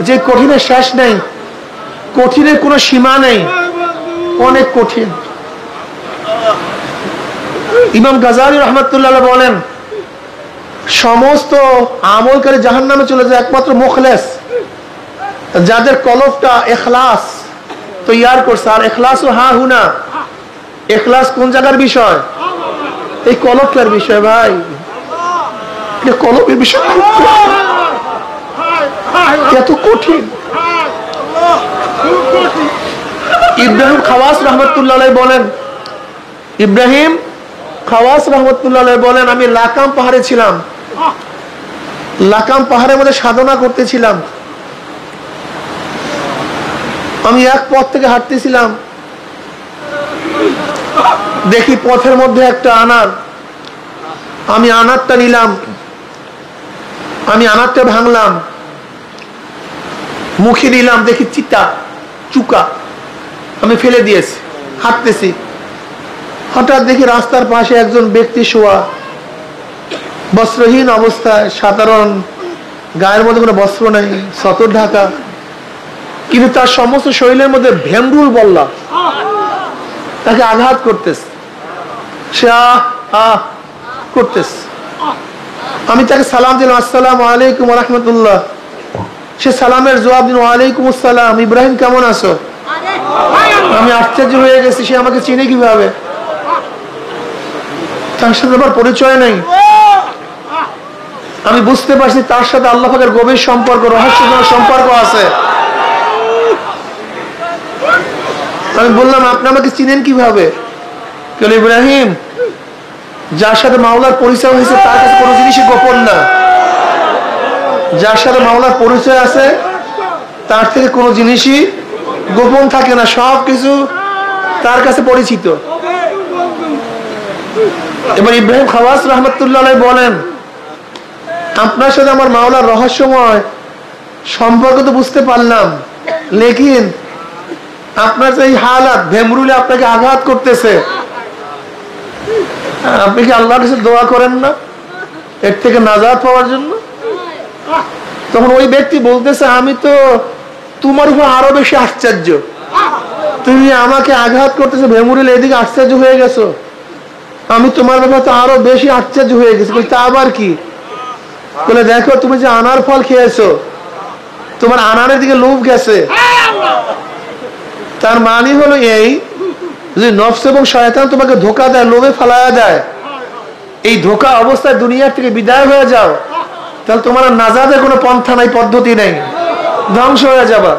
যে কঠিনের শেষ নেই, কঠিনের কোনো সীমা নেই, অনেক কঠিন। ইমাম গাজালি রাহমাতুল্লাহ বলেন, সমস্ত আমলকারী জাহান্নামে চলে যায়, একমাত্র মুখলেস, যাদের কলবটা ইখলাস তৈয়ার করছে। আর ইখলাস হা হুনা, ইখলাস কোন জায়গার বিষয়? এই কলবটার বিষয়। ভাই, কলবের বিষয় এত কঠিন। ইব্রাহিম খাওয়াস রহমতুল্লাহ আলাইহি বলেন, ইব্রাহিম খাওয়াস রহমতুল্লাহ আলাইহি বলেন, আমি লাকাম পাহাড়ে ছিলাম, লাকাম পাহাড়ের মধ্যে সাধনা করতেছিলাম। আমি এক পথ থেকে হাঁটতেছিলাম, দেখি পথের মধ্যে একটা আনার, আমি আনারটা নিলাম, আমি আনারটা ভাঙলাম, মুখে দিলাম, দেখি চিতা চুকা, আমি ফেলে দিয়েছি, হাঁটতেছি। হঠাৎ দেখি রাস্তার পাশে একজন ব্যক্তি শোয়া, বস্ত্রহীন অবস্থায়, সাধারণ গায়ের মধ্যে কোনো বস্ত্র নেই, সতর ঢাকা, কিন্তু তার সমস্ত শরীরের মধ্যে ভেমরুল বল্লা তাকে আঘাত করতেছে, সে আহ করতেছে। আমি তাকে সালাম দিলাম, আসসালামু আলাইকুম ওয়া রাহমাতুল্লাহ। সে সালামের জবাব দিল, ওয়ালাইকুম আসসালাম, ইব্রাহিম কেমন আছো? আমি আশ্চর্য হয়ে গেছি, সে আমাকে চিনে কিভাবে? তার সাথে আমার পরিচয় নেই। আমি বুঝতে পারছি তার সাথে আল্লাহ পাকের গভীর সম্পর্ক, রহস্যময় সম্পর্ক আছে। আমি বললাম, আপনি আমাকে চিনেন কিভাবে? কেন ইব্রাহিম, যার সাথে মাওলার পরিচয় হয়েছে তার কাছে কোনো জিনিসই গোপন না। যার সাথে মাওলার পরিচয় আছে তার থেকে কোনো জিনিসই গোপন থাকে না, সব কিছু তার কাছে পরিচিত। এবার ইব্রাহিম খাওয়াস রহমতুল্লাহ আলাইহি বলেন, আপনার সাথে আমার মাওলার রহস্যময় সম্পর্ক তো বুঝতে পারলাম, লেকিন আপনার যে এই হালাত, ভেমরুলে আপনাকে আঘাত করতেছে, আপনি কি আল্লাহর কাছে দোয়া করেন না এর থেকে নাজাত পাওয়ার জন্য? তখন ওই ব্যক্তি বলতেছে, আমি তো তোমার উপর আরো বেশি আশ্চর্য, তুমি আমাকে আঘাত করতেছো, ভেমরুলে এদিকে আশ্চর্য হয়ে গেছো, আমি তোমার ব্যাপারে তো আরো বেশি আশ্চর্য হয়ে গেছি। তা আবার কি? বলে, দেখো তুমি যে আনার ফল খেয়েছো, তোমার আনারের দিকে লোভ গেছে। তার মানে হলো এই যে নফস এবং শয়তান তোমাকে ধোঁকা দেয়, লোভে ফালায়া দেয়, এই ধোঁকা অবস্থায় দুনিয়ার থেকে বিদায় হয়ে যাও, তাহলে তোমার নাজাদের কোনো পন্থা নাই, পদ্ধতি নেই, ধ্বংস হয়ে যাবা।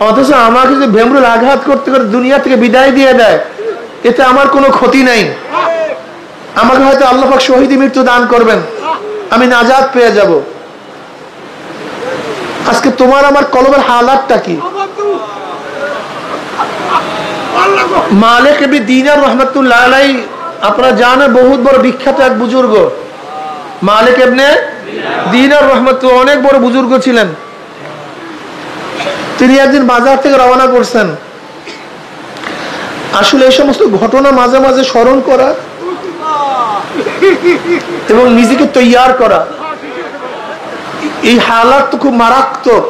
অথচ আমাকে যদি ভেমরুল আঘাত করতে করে দুনিয়া থেকে বিদায় দিয়ে দেয়, এতে আমার কোনো ক্ষতি নেই। আমাকে হয়তো আল্লাহ পাক শহীদ মৃত্যু দান করবেন, আমি নাজাত পেয়ে যাব। আজকে তোমার আমার কলবের হালাতটা কি? মালিক ইবনে দিনার রহমাতুল্লাহ আলাইহি, আপনারা জানেন বহুত বড় বিখ্যাত এক বুজুর্গ, মালিক ইবনে দিনার রহমাতুল্লাহ, অনেক বড় বুজুর্গ ছিলেন। তিনি একদিন বাজার থেকে রওনা করছেন। আসলে এই সমস্ত ঘটনা মাঝে মাঝে স্মরণ করা এবং নিজেকে তৈয়ার করা, এই হালাত তো খুব মারাত্মক,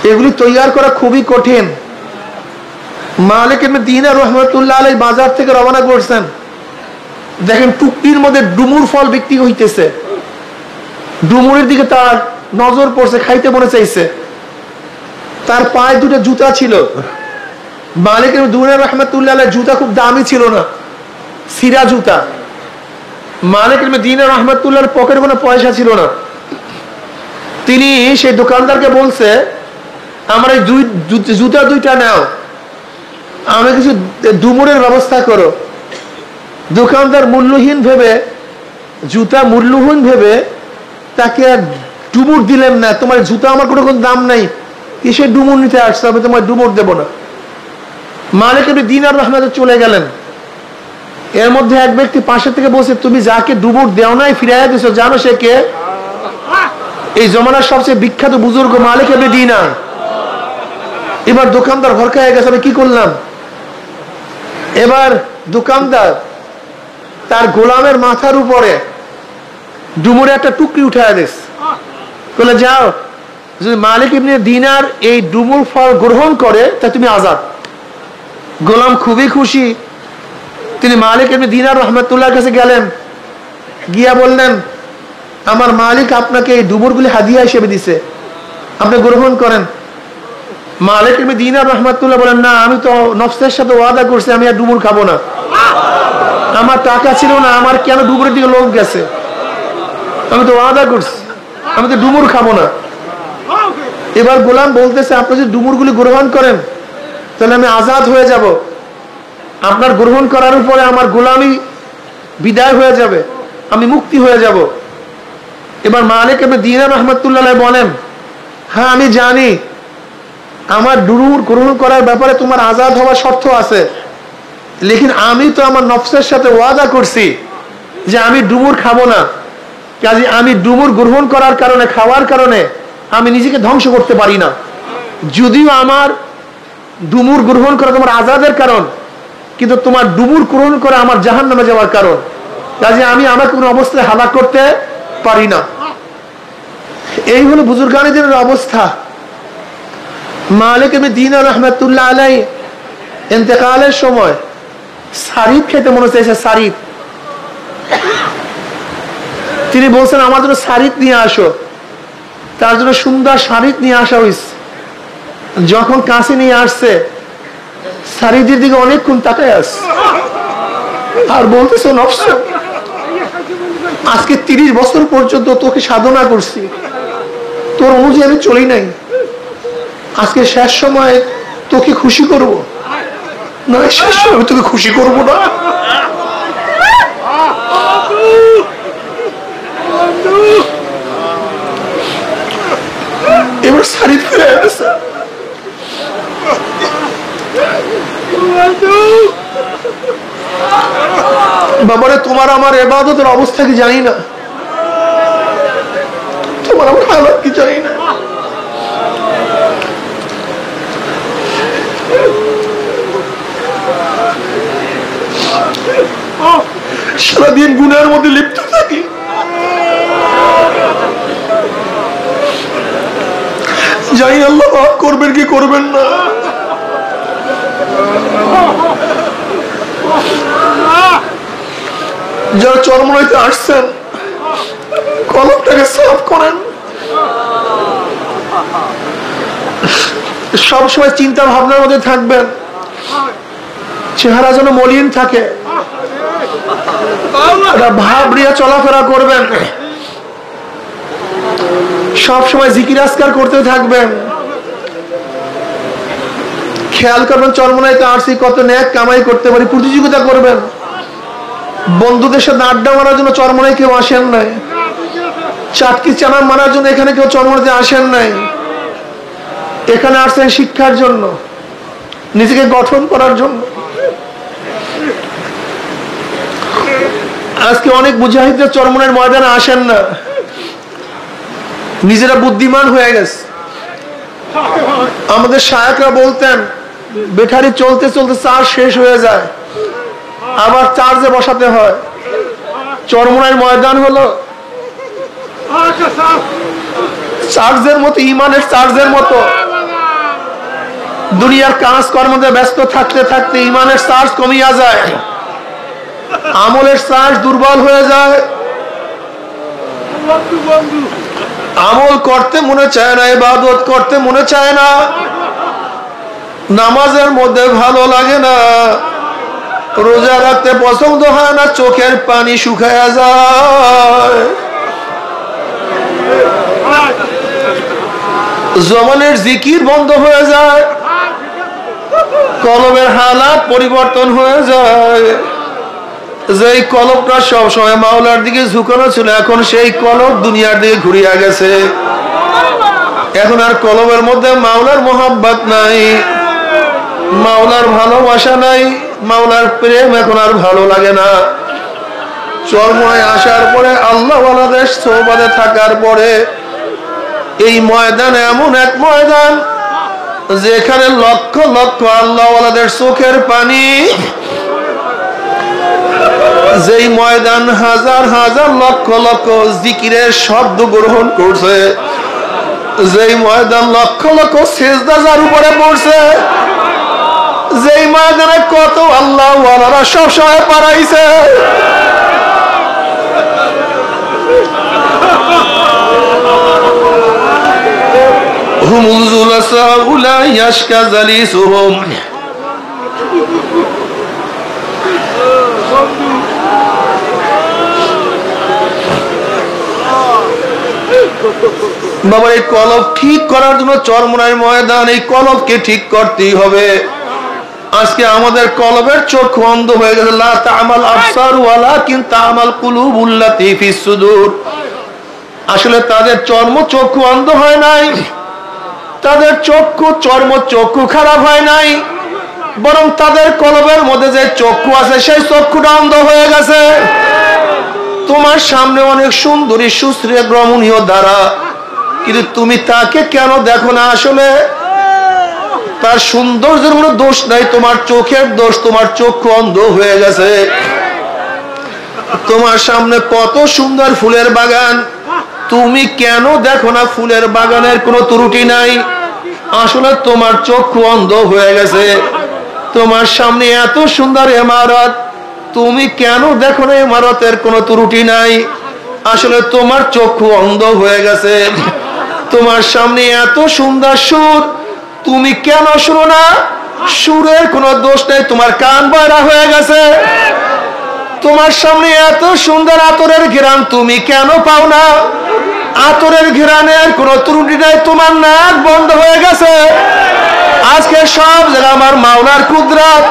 এগুলি তৈয়ার করা খুবই কঠিন। মালিক ইবনে দিনার রহমাতুল্লাহ আলাইহি বাজার থেকে রওনা করছেন, দেখেন টুকটির মধ্যে ডুমুর ফল বিক্রি হইতেছে, ডুমুরের দিকে তার নজর পড়ছে, খাইতে মনে চাইছে। তার পায়ে দুটো জুতা ছিল, মালিক ইবনে দিনার রহমাতুল্লাহ আলাইহি জুতা খুব দামি ছিল না, সিরা জুতা। মালিক ইবনে দিনার রহমাতুল্লাহর পকেটে কোনো পয়সা ছিল না। তিনি সেই দোকানদারকে বলছে, আমার এই জুতা দুইটা নাও, আমি কিছু ডুমুরের ব্যবস্থা করো। দোকানদার মূল্যহীন ভেবে, জুতা মূল্যহীন ভেবে তাকে ডুমুর দিলেন না। তোমার জুতা আমার কোনো দাম নাই, কিসে ডুমুর নিতে আসছে, আমি তোমার ডুমুর দেব না। মালিক ইবনে দিনার রহমাতুল্লাহ চলে গেলেন। এর মধ্যে এক ব্যক্তি পাশে থেকে বলছে, তুমি যাকে ডুমুর দেও নাই ফিরাইয়া দিছো, জানো সে কে? এই জমানার সবচেয়ে বিখ্যাত বুজুর্গ মালিক ইবনে দিনার। এবার দোকানদার ঘর খায় গেছে, আমি কি করলাম? এবার দোকানদার তার গোলামের মাথার উপরে ডুমুরে একটা টুকরি উঠায় দিস, বলে যাও, যদি মালিক ইবনে দিনার এই ডুমুর ফল গ্রহণ করে তা তুমি আজাদ। গোলাম খুবই খুশি। তিনি মালিক ইবনে দিনার রহমাতুল্লাহর কাছে গেলেন, গিয়া বললেন, আমার মালিক আপনাকে এই ডুমুরগুলি হাদিয়া হিসেবে দিছে, আপনি গ্রহণ করেন। মালিক ইবনে দিনার রহমাতুল্লাহ বলেন, না, আমি তো নফসের সাথে ওয়াদা করছি আমি আর ডুমুর খাবো না, আমার টাকা ছিল না, আমার কেন ডুমুরের দিকে লোক গেছে, আমি তো ওয়াদা করছি, আমি তো ডুমুর খাবো না। এবার গোলাম বলতেছে, আপনি যদি ডুমুরগুলি গ্রহণ করেন তাহলে আমি আজাদ হয়ে যাব, আপনার গ্রহণ করার উপরে আমার গোলামি বিদায় হয়ে যাবে, আমি মুক্তি হয়ে যাব। এবার মালিক ইবনে দিনার রাহমাতুল্লাহ আলাইহি বলেন, হ্যাঁ আমি জানি আমার ডুমুর গ্রহণ করার ব্যাপারে তোমার আজাদ হওয়ার শর্ত আছে, লেকিন আমি তো আমার নফসের সাথে ওয়াদা করছি যে আমি ডুমুর খাবো না, কাজে আমি ডুমুর গ্রহণ করার কারণে, খাওয়ার কারণে আমি নিজেকে ধ্বংস করতে পারি না। যদিও আমার ডুমুর গ্রহণ করা তোমার আজাদের কারণ, কিন্তু তোমার ডুমুর গ্রহণ করা আমার জাহান্নামে যাওয়ার কারণ, কাজে আমি আমাকে কোনো অবস্থায় হালাক করতে পারি না। এই হলো বুজুর্গানীদের অবস্থা। মালিক ইবনে দিনার রাহমাতুল্লাহ আলাইহি ইন্তেকালের সময় সারিদ খেতে মনে চাইছে, সারিদ। তিনি বলছেন আমার জন্য সারিদ নিয়ে আসো, তার জন্য সুন্দর সারিদ নিয়ে আসা হয়েছে। যখন কাছে নিয়ে আসছে, সারিদের দিকে অনেকক্ষণ তাকায় আসছে আর বলতেছে, নফস আজকে 30 বছর পর্যন্ত তোকে সাধনা করছি, তোর অনুযায়ী আমি চলি নাই, আজকে শেষ সময় তোকে খুশি করব না, শেষ সময় তোকে খুশি করব না। এবার সারিদ ফিরে আসছে, বাবারে তোমার আমার ইবাদতের অবস্থা কি জানি না, তোমার আমার হালাত কি জানি না। সারাদিন গুনাহের মধ্যে লিপ্ত থাকি, জানি আল্লাহ মাফ করবেন কি করবেন না। যারা চরমনাইতে আসছেন, কলমটাকে সাফ করেন, সবসময় চিন্তা ভাবনার মধ্যে থাকবেন, চেহারা যেন মলিন থাকে, ভাব নিয়ে চলাফেরা করবেন, সবসময় জিকির আজকার করতে থাকবেন। খেয়াল করবেন চরমনাইতে আসছি, কত নেক কামাই করতে পারি, প্রতিযোগিতা করবেন। বন্ধুদের সাথে আড্ডা মারার জন্য চরমনাই কেউ আসেন নাই, চাটকি চানা মারার জন্য এখানে কেউ চরমনাইতে আসেন নাই, এখানে আসছেন শিক্ষার জন্য, নিজেকে গঠন করার জন্য। আজকে অনেক মুজাহিদদের চরমনাইয়ের ময়দানে আসেন না, নিজেরা বুদ্ধিমান হয়ে গেছে। আমাদের শায়খরা বলতেন, ব্যাটারি চলতে চলতে চার্জ শেষ হয়ে যায়, আবার চার্জে বসাতে হয়। চরমনাইয়ের ময়দান হলো চার্জের মতো, ইমানের চার্জের মতো। দুনিয়ার কাজ কর্মে ব্যস্ত থাকতে থাকতে ইমানের চার্জ কমিয়া যায়, আমলের চার্জ দুর্বল হয়ে যায়, আমল করতে মনে চায় না, ইবাদত করতে মনে চায় না, নামাজের মধ্যে ভালো লাগে না, রোজা রাখতে পছন্দ হয় না, চোখের পানি শুকায়া যায়, জবানের জিকির বন্ধ হয়ে যায়, কলবের হালাত পরিবর্তন হয়ে যায়। যেই কলবটা সবসময় মাওলার দিকে ঝুঁকানো ছিল, এখন সেই কলব দুনিয়ার দিকে ঘুরিয়া গেছে। এখন আর কলবের মধ্যে মাওলার মোহাব্বত নাই, মাওলার ভালোবাসা নাই, মাওলার প্রেম এখন আর ভালো লাগে না। চরমনায় আসার পরে, আল্লাহ ওয়ালাদের সোহবতে থাকার পরে, এই ময়দান এমন এক ময়দান যেখানে লক্ষ লক্ষ আল্লাহ ওয়ালাদের চোখের পানি, যেই ময়দান হাজার হাজার লক্ষ লক্ষ জিকিরের শব্দ গ্রহণ করছে, যেই ময়দান লক্ষ লক্ষ সেজদা যার উপরে পড়ছে, যেই ময়দানে কত আল্লাহ ওয়ালারা সব সময় পারাইছে। হুমুল জুলাসা উলা ইয়াশকা জালিসুহুম, বাবা এই কলব ঠিক করার জন্য চরমনাইয়ের ময়দান, এই কলবকে ঠিক করতেই হবে। আজকে আমাদের কলবের চক্ষু অন্ধ হয়ে গেছে। লা তা'মাল আবসার ওয়ালাকিন তা'মাল কুলুবুল্লাতী ফিস সুদূর। আসলে তাদের চর্মচক্ষু অন্ধ হয় নাই, তাদের চর্মচক্ষু খারাপ হয় নাই, বরং তাদের কলবের মধ্যে যে চক্ষু আছে সেই চক্ষুটা অন্ধ হয়ে গেছে। তোমার সামনে অনেক সুন্দরী সুশ্রী রমণীয় দ্বারা, কিন্তু তুমি তাকে কেন দেখো না? আসলে তার সৌন্দর্যের কোনো দোষ নাই, তোমার চোখের দোষ, তোমার চক্ষু অন্ধ হয়ে গেছে। তোমার সামনে কত সুন্দর ফুলের বাগান, তুমি কেন দেখো না ফুলের বাগানের কোনো ত্রুটি নাই? আসলে তোমার চক্ষু অন্ধ হয়ে গেছে। তোমার সামনে এত সুন্দর ইমারত, তুমি কেন দেখো না ইমারতের কোনো ত্রুটি নাই? আসলে তোমার চক্ষু অন্ধ হয়ে গেছে। তোমার সামনে এত সুন্দর সুর, তুমি কেন শুনো না? সুরের কোনো দোষ নেই, তোমার কান বয়রা হয়ে গেছে। তোমার সামনে এত সুন্দর আতরের ঘ্রাণ, তুমি কেন পাও না? আতরের ঘ্রাণের কোনো ত্রুটি নাই, তোমার নাক বন্ধ হয়ে গেছে। আজকে সব জায়গায় আমার মাওলার কুদরত,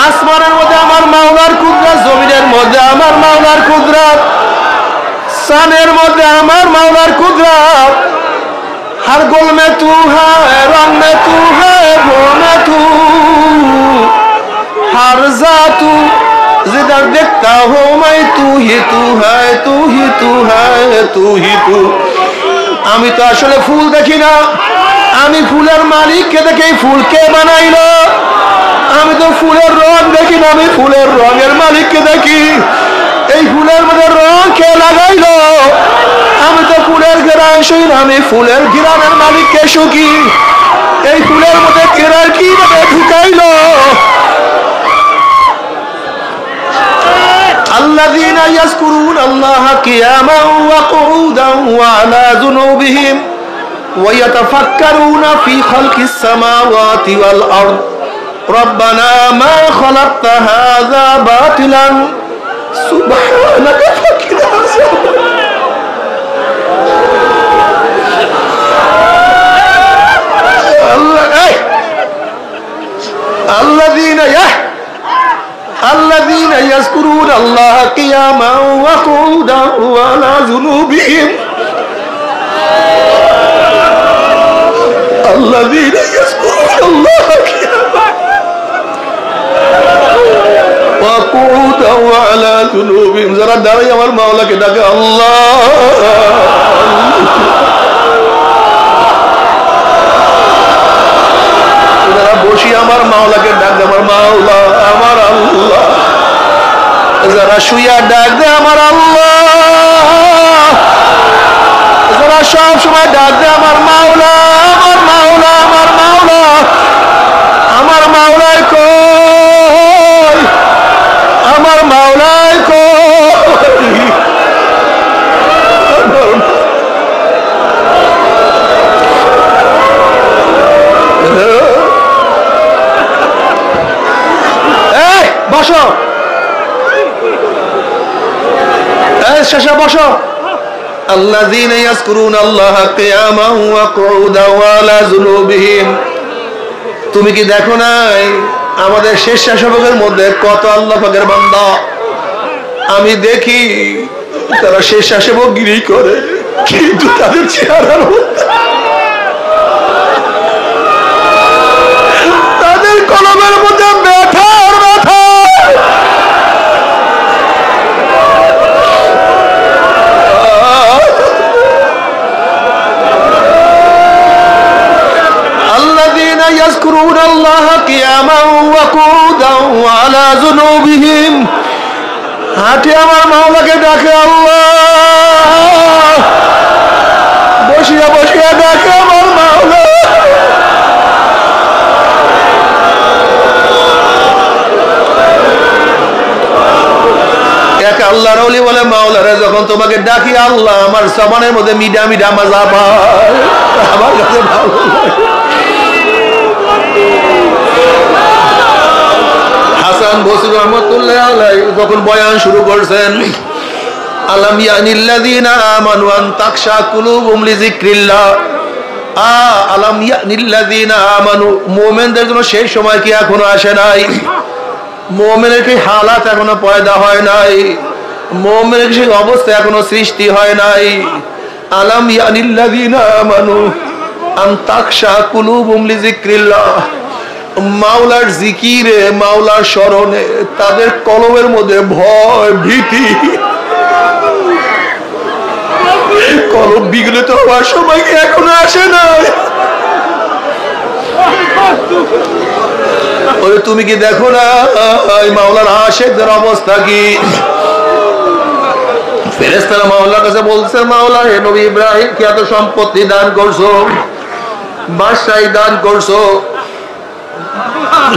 আসমানের মধ্যে আমার মাওলার কুদরত, জমিনের মধ্যে আমার মাওলার কুদরত, সানের মধ্যে আমার মাওলার কুদরত। हर गुल में तू है, रंग में तू है, वो में तू, हर जातू जिधर देखता हो मैं तू ही तू है, तू ही तू है, तू ही तू। আমি তো আসলে ফুল দেখি না, আমি ফুলের মালিককে দেখে ফুলকে বানাইলো। আমি তো ফুলের রং দেখি না, আমি ফুলের রঙের মালিককে দেখি। এই ফুলের মধ্যে রং কে লাগাইলো? আমি তো ফুলের ঘেরান শুই না, আমি ফুলের ঘেরানের মালিককে শুকি। এই ফুলের মধ্যে ঘেরার কিভাবে ঢুকাইলো? الذين يذكرون الله قياما وقعودا وعلى جنوبهم ويتفكرون في خلق السماوات والأرض ربنا ما خلقت هذا باطلا سبحانك فقنا عذاب الذين يذكرون الله قياما وقعودا وعلى جنوبهم الذين يذكرون الله قياما وقعودا وعلى جنوبهم যারা দাঁড়িয়ে আমার মাওলাকে ডাকে আল্লাহ, যারা বসি আমার মাওলাকে ডাকে আমার মাওলা, আমার আল্লাহ, যারা শুইয়া ডাক দে আমার আল্লাহ, যারা সব সময় ডাক দে আমার মাওলা, আমার মাওলা, আমার মাওলা, আমার মাওলাই কই, আমার মাওলাই কই। বসো, শেষে বসো। আল্লাযীনা ইয়াযকুরুনা আল্লাহা কিয়ামান ওয়া কুউদান ওয়া আলা জুনুবিহিম। তুমি কি দেখো নাই আমাদের স্বেচ্ছাসেবকের মধ্যে কত আল্লাহ পাকের বান্দা? আমি দেখি তারা স্বেচ্ছাসেবকগিরি করে, কিন্তু তাদের চেহারার তাদের কলমের মধ্যে ব্যথা আর ব্যথা। الذين يذكرون الله قياما وقعودا وعلى جنوبهم হাঁটে আমার মাওলাকে ডাকে আল্লাহ, বসিয়া বসিয়া ডাকে আমার মাওলা। এক আল্লাহর ওলি বলে মাওলারে যখন তোমাকে ডাকি আল্লাহ, আমার জবানের মধ্যে মিডা মিডা মজা পায়, আমার কাছে ভালো লাগে। হাসান বসরি রাহমাতুল্লাহ আলাইহি যখন বয়ান শুরু করছেন, আলাম ইয়ানিল্লাযীনা আমানু আন তাখশা কুলুবুহুম লিযিকরিল্লাহ, আলাম ইয়ানিল্লাযিনা আমানু, মুমিনদের জন্য সেই সময় কি এখনো আসে নাই? মুমিনের কি হালাত এখনো পয়দা হয় নাই? মুমিনের সেই অবস্থা এখনো সৃষ্টি হয় নাই? আলাম ইয়ানিল্লাযিনা আমানু আন তাখশা কুলুবুহুম লিযিকরিল্লাহ, মাওলার জিকিরে, মাওলার স্মরণে তাদের কলবের মধ্যে ভয় ভীতি, কলব বিগলিত হওয়ার সময় কি এখনো আসে নাই? তুমি কি দেখো না মাওলার আশিকদের অবস্থা কি? ফেরেশতারা মাওলার কাছে বলছে, মাওলা হে নবী ইব্রাহিম কে এত সম্পত্তি দান করছো, বাদশাহী দান করছো,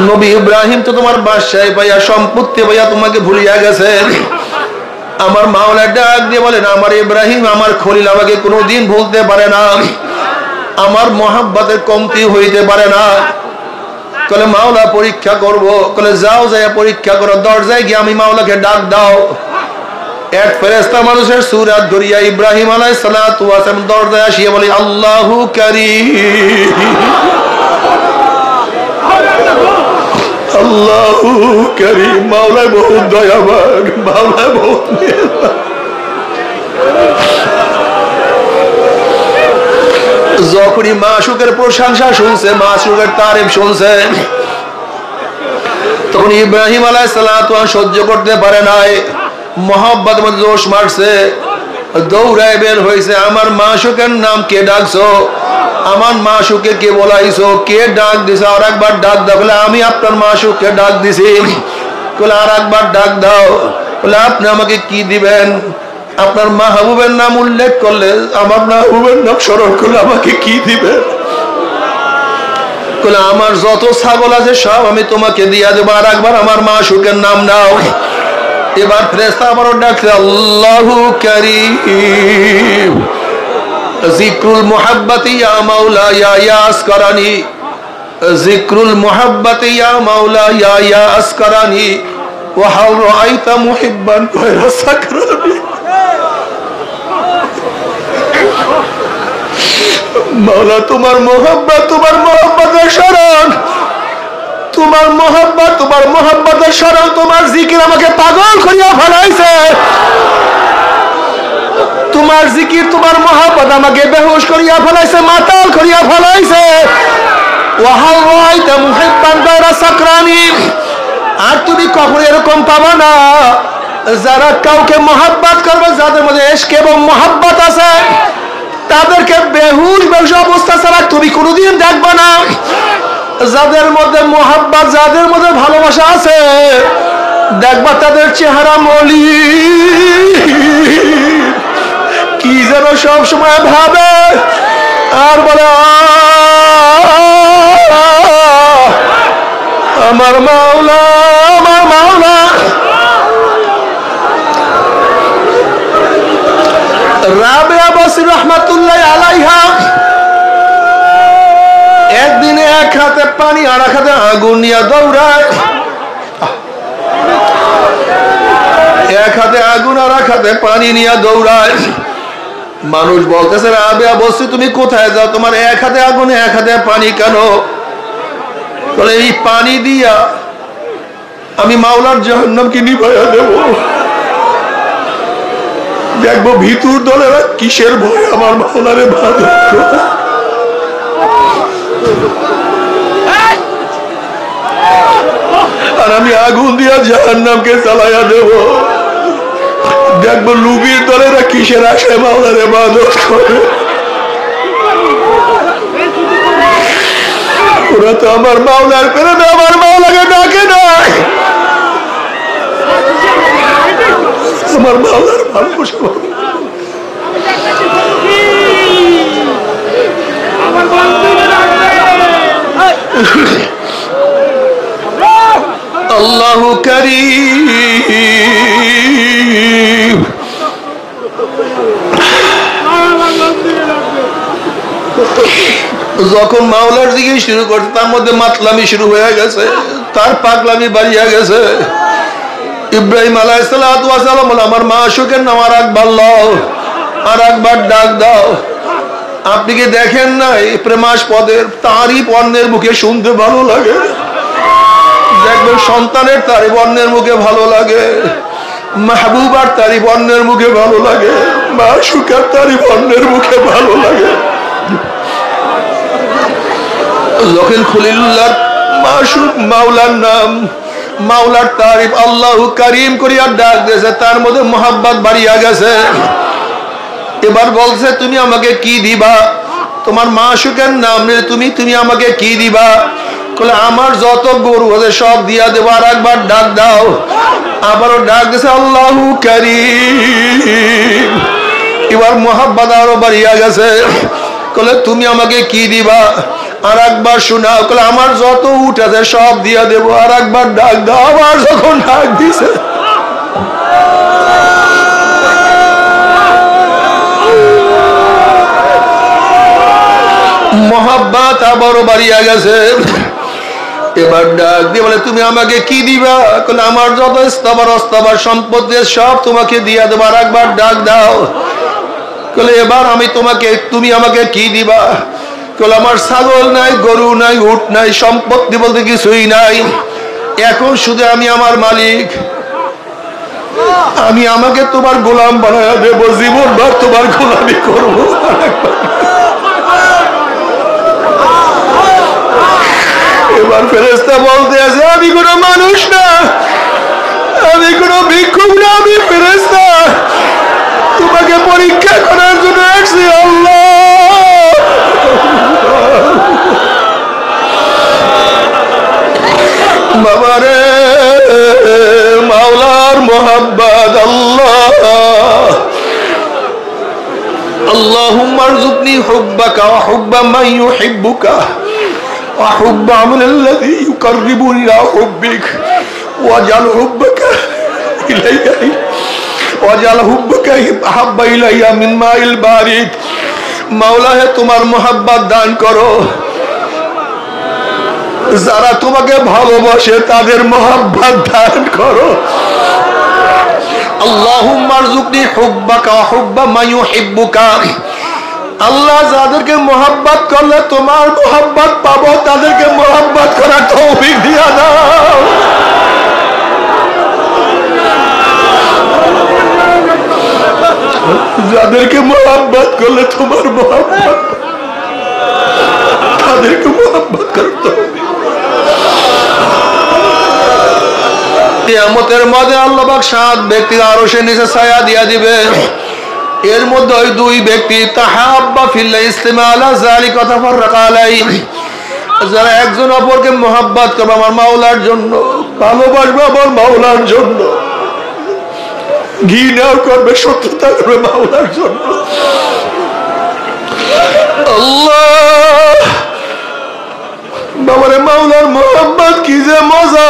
নবী ইব্রাহিম তো তোমার বাদশাহী পাইয়া সম্পত্তি পাইয়া তোমাকে ভুলিয়া গেছে। আমার মাওলা ডাক দিয়ে বলেন, আমার ইব্রাহিম আমার খলিল আমাকে কোনোদিন ভুলতে পারে না, আমার মহাব্বতের কমতি হইতে পারে না। কলে মাওলা পরীক্ষা করব, কলে যাও যাই পরীক্ষা করো, দরজায় গিয়ে আমি মাওলাকে ডাক দাও। এক ফেরেশতা মানুষের সুরাত ধরিয়া ইব্রাহিম আলাইহিস সালাতু ওয়াস সালাম দরজায় আসিয়া বলে, আল্লাহু কারীম, আল্লাহু কারীম, মাওলা বহুত দয়াবান, মাওলা বহুত মেহেরবান। যখনই মাশউকের প্রশংসা শুনছে, মাশউকের তারিফ শুনছে, তখন ইব্রাহিম আলাইহিস সালাতু ওয়াস সহ্য করতে পারে নাই, মোহাব্বত মধ্যে জোশ মারছে, দৌড়ায় বের হয়েছে। আমার মাশউকের নাম কে ডাকছো? আমার মাশউকে কে বলাইছো? কে ডাক দিছে? আর একবার ডাক দাও। বলে আমি আপনার মাশউককে ডাক দিছি। বলে আর একবার ডাক দাও। বলে আপনি আমাকে কি দিবেন? আপনার মাহবুবের নাম উল্লেখ করলে, আমার মাহবুবের নাম স্মরণ করলে আমাকে কি দিবেন? বলে আমার যত ছাগল আছে সব আমি তোমাকে দিয়া দেবো। আর একবার আমার মাশউকের নাম নাও। এবার ফেরেশতা আবারও ডাকছে, আল্লাহু কারীম, জিক্রুল মুহাব্বতি ইয়া মাওলা ইয়া আসকারানি, জিক্রুল মুহাব্বতি ইয়া মাওলা ইয়া আসকারানি, ওয়া হাল রাআইতা মুহিব্বান গায়রা সাকরানি। মাওলা তোমার মোহাব্বত, তোমার মোহাব্বতের শরণ, তোমার মোহাব্বত, তোমার মোহাব্বতের শরণ, তোমার জিকির আমাকে পাগল করিয়া ফেলাইছে। তোমার জিকির, তোমার মোহাব্বত আমাকে বেহুশ করিয়া ফেলাইছে, মাতাল করিয়া ফেলাইছে। ওয়াহাল রাআইতা মুহিব্বান গায়রা সাকরানি, আর তুমি কখনো এরকম পাবা না যারা কাউকে মোহাব্বত করবে, যাদের মধ্যে ইশক এবং মোহাব্বত আছে, তাদেরকে বেহুশ বেহুশ অবস্থা ছাড়া তুমি কোনোদিন দেখবে না। যাদের মধ্যে মোহাব্বত, যাদের মধ্যে ভালোবাসা আছে, দেখবা তাদের চেহারা মলি, কি যেন সব সময় ভাবে আর বলে, আমার মাওলা, আমার মাওলা। রাবিয়া বসরি রাহমাতুল্লাহি আলাইহা একদিনে এক হাতে পানি আর এক হাতে আগুন নিয়ে দৌড়ায়, এক হাতে আগুন আর এক হাতে পানি নিয়ে দৌড়ায়। মানুষ বলতেছে, রাবিয়া বসরি তুমি কোথায় যাও? তোমার এক হাতে আগুন এক হাতে পানি কেন? বলে এই পানি দিয়া আমি মাওলার জাহান্নামকে নিভাইয়া দেব। দেখবো ভিতর দলেরা কিসের ভয় আমার মাওলারে বাঁধে, আর আমি আগুন দিয়া জাহান্নামকে চালাইয়া দেব। দেখবো লুবির দলেরা কিসের আশায় মাওলারে ইবাদত করে। ওরা তো আমার মাওলার প্রেমে আমার মাওলাকে ডাকে না, আমার মাওলার ভালোবাসা। আল্লাহু কারীম। যখন মাওলার দিকে শুরু করছে, তার মধ্যে মাতলামি শুরু হয়ে গেছে, তার পাগলামি বাড়িয়া গেছে। ইব্রাহিম আলাইহিস সালাতু ওয়াস সালাম, আমার মাশউকের নাম আর একবার লও, আর একবার ডাক দাও। আপনি কি দেখেন না এই প্রেমাস্পদের তারিফ অন্যের মুখে শুনতে ভালো লাগে? দেখবেন সন্তানের তারিফ অন্যের মুখে ভালো লাগে, মাহবুবার তারিফ অন্যের মুখে ভালো লাগে, মাশুকার তারিফ অন্যের মুখে ভালো লাগে। যখন খলিলুল্লাহ মাশুক মাওলার নাম, মাওলার তারিফ আল্লাহু কারীম করিয়া ডাক দিয়েছে, তার মধ্যে মোহাব্বত বাড়িয়া গেছে। এবার বলছে তুমি আমাকে কি দিবা? তোমার মাশুকের নাম নিয়ে তুমি আমাকে কি দিবা? বলে আমার যত গরু আছে সব দিয়া দেবো। আর একবার ডাক দাও, আবারও ডাক দিয়েছে আল্লাহু কারীম। এবার মোহাব্বত আরো বাড়িয়া গেছে। বলে তুমি আমাকে কি দিবা? আর একবার শোনাও। বলে আমার যত উট আছে সব দিয়া দেবো। আর একবার ডাক দাও। আবার যখন ডাক দিছে মোহাব্বত আবারও বাড়িয়া গেছে। এবার ডাক দিয়ে বলে তুমি আমাকে কি দিবা? বলে আমার যত স্থাবর অস্থাবর সম্পত্তি সব তোমাকে দিয়া দেবো। আর একবার ডাক দাও। বলে এবার তুমি আমাকে কি দিবা? বলে আমার ছাগল নাই, গরু নাই, উট নাই, সম্পত্তি বলতে কিছুই নাই। এখন শুধু আমি আমার মালিক, আমি আমাকে তোমার গোলাম বানায়া দেবো, জীবনভর তোমার গোলামি করবো। এবার ফেরেশতা বলতে আছে আমি কোনো মানুষ না, আমি কোনো ভিক্ষুক না, আমি ফেরেশতা, তোমাকে পরীক্ষা করার জন্য আসছি। আল্লাহ বাবারে, মাওলার মোহাব্বত। আল্লাহ আল্লাহুম্মা আরযুকনি হুব্বাকা ওয়া হুব্বা মান ইউহিব্বুকা ওয়া হুব্বা আমাল্লাযী ইউকাররিবুনি ইলা হুব্বিক ওয়াজআল হুব্বাকা ইলাইয়া ওয়াজআল হুব্বাকা আহাব্বা ইলাইয়া মিন মাইল বারিদ। মাওলা হে তোমার মোহাব্বত দান করো, যারা তোমাকে ভালোবাসে তাদের মোহাব্বত দান করো। আল্লাহুম্মা আরযুকনি হুব্বাকা ওয়া হুব্বা মান ইউহিব্বুকা। আল্লাহ যাদেরকে মোহাব্বত করলে তোমার মোহাব্বত পাবো, তাদেরকে মোহাব্বত করার তৌফিক দিয়া দাও। যাদেরকে মোহাব্বত করলে তোমার মোহাব্বত, তাদেরকে মোহাব্বত করার তৌফিক। কিয়ামতের মধ্যে আল্লাহ পাক 7 ব্যক্তি আরশের নিচে ছায়া দিয়া দিবে। এর মধ্যে ওই 2 ব্যক্তি তাহাব্বা ফিল্লাহ ইসতামা আলা যালিকা তাফাররাকা আলাইহি, যারা একজন অপরকে মোহাব্বত করবে আমার মাওলার জন্য, ভালোবাসবে আমার মাওলার জন্য, ঘৃণা করবে, শত্রুতা করবে মাওলার জন্য। আল্লাহ বাবারে, মাওলার মোহাব্বত কি যে মজা,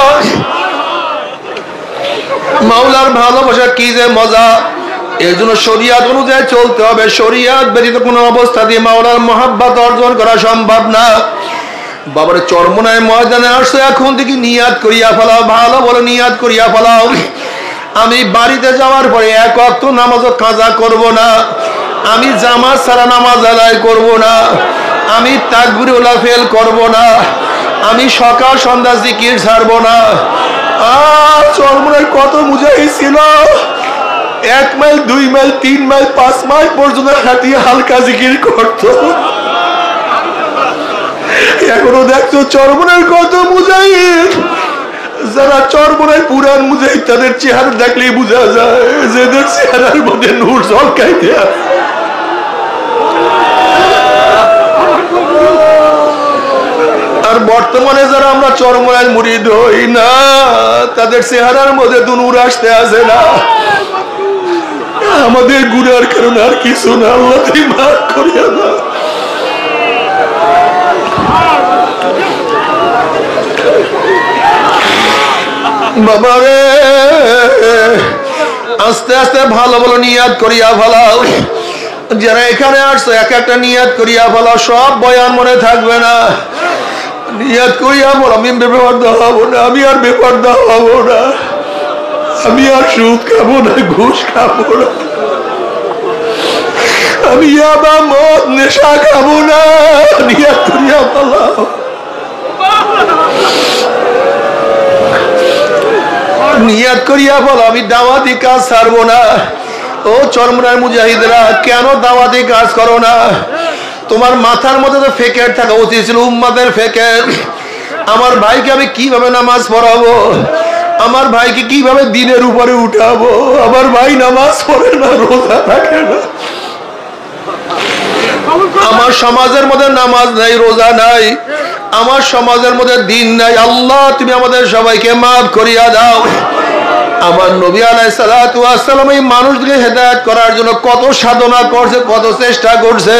মাওলার ভালোবাসা কি যে মজা। এর জন্য শরিয়াত অনুযায়ী চলতে হবে। শরিয়াত ব্যতীত কোনো অবস্থা দিয়ে মাওলার মোহাব্বত অর্জন করা সম্ভব না। বাবারে, চরমনায় ময়দানে আসছে, এখন থেকে নিয়াত করিয়া ফেলাও, ভালো বলে নিয়াত করিয়া ফেলাও। আমি বাড়িতে যাওয়ার পরে 1 ওয়াক্ত নামাজও কাজা করব না, আমি জামাত ছাড়া নামাজ আদায় করব না, আমি তাকবীরুল্লাহ ফেল করব না, আমি সকাল সন্ধ্যা জিকির ছাড়ব না। চরমনায় কত মুজাহিদ ছিল, 1 মাইল 2 মাইল 3 মাইল 5 মাইল পর্যন্ত হাঁটিয়ে হালকা জিকির করত। এখনো দেখছো চরমনায় কত মুজাহিদ, যারা চরমনায় পুরান মুজাহিদ, তাদের চেহারা দেখলেই বোঝা যায় যাদের চেহারার মধ্যে নূর ঝলকাইতে। আর বর্তমানে যারা আমরা চরমনায় মুরিদ হই না, তাদের চেহারার মধ্যে নূর আসতে আসে না। আমাদের গুনার কারণে আর কিছু না, আল্লাহ তুমি মাফ করিয়া দাও। বাবারে, আস্তে আস্তে ভালো ভালো নিয়াত করিয়া ফেলাও। যারা এখানে আসছো এক একটা নিয়াত করিয়া ফেলাও, সব বয়ান মনে থাকবে না। নিয়াত করিয়া বল, আমি বেপরদা হবো না, আমি আর বেপরদা হবো না, আমি আর সুদ খাবো না, ঘুষ খাবো না, আমি ইয়াবা মদ নেশা খাবো না, নিয়াত করিয়া ফেলাও। নিয়াত করিয়া বলো আমি দাওয়াতি কাজ ছাড়বো না। ও চরমনার মুজাহিদরা, কেন দাওয়াতি কাজ করো না? তোমার মাথার মধ্যে তো ফেকের থাকা উচিত ছিল, উম্মাদের ফেকের। আমার ভাইকে আমি কিভাবে নামাজ পড়াবো, আমার ভাইকে কিভাবে দিনের উপরে উঠাবো? আমার ভাই নামাজ পড়ে না, রোজা রাখে না, আমার সমাজের মধ্যে নামাজ নাই, রোজা নাই, আমার সমাজের মধ্যে দিন নাই। আল্লাহ তুমি আমাদের সবাইকে মাফ করিয়া দাও। আমার নবী আলাইহিস সালাতু ওয়াস সালাম এই মানুষকে হেদায়েত করার জন্য কত সাধনা করছে, কত চেষ্টা করছে।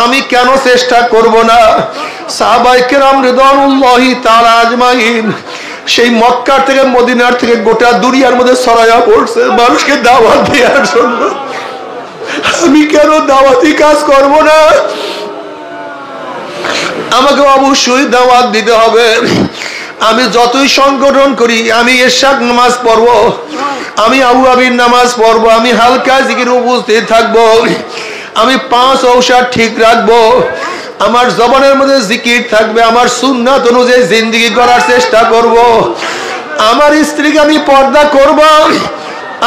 আমি কেন চেষ্টা করব না? সাহাবায়ে কেরাম রিদওয়ানুল্লাহি তাআলা আজমাইন সেই মক্কা থেকে মদিনার থেকে গোটা দুনিয়ার মধ্যে ছড়ায়া পড়ছে মানুষকে দাওয়াত দেওয়ার জন্য। আমি কেন দাওয়াতি কাজ করব না? আমাকে অবশ্যই দাওয়াত দিতে হবে। আমি যতই সংগঠন করি, আমি এশাক নামাজ পড়বো, আমি আবু আবির নামাজ পড়বো, আমি হালকা জিকিরে উপস্থিত থাকবো, আমি 5 ঔষধ ঠিক রাখবো, আমার জবানের মধ্যে জিকির থাকবে, আমার সুন্নাত অনুযায়ী জিন্দেগি করার চেষ্টা করব, আমার স্ত্রীকে আমি পর্দা করব,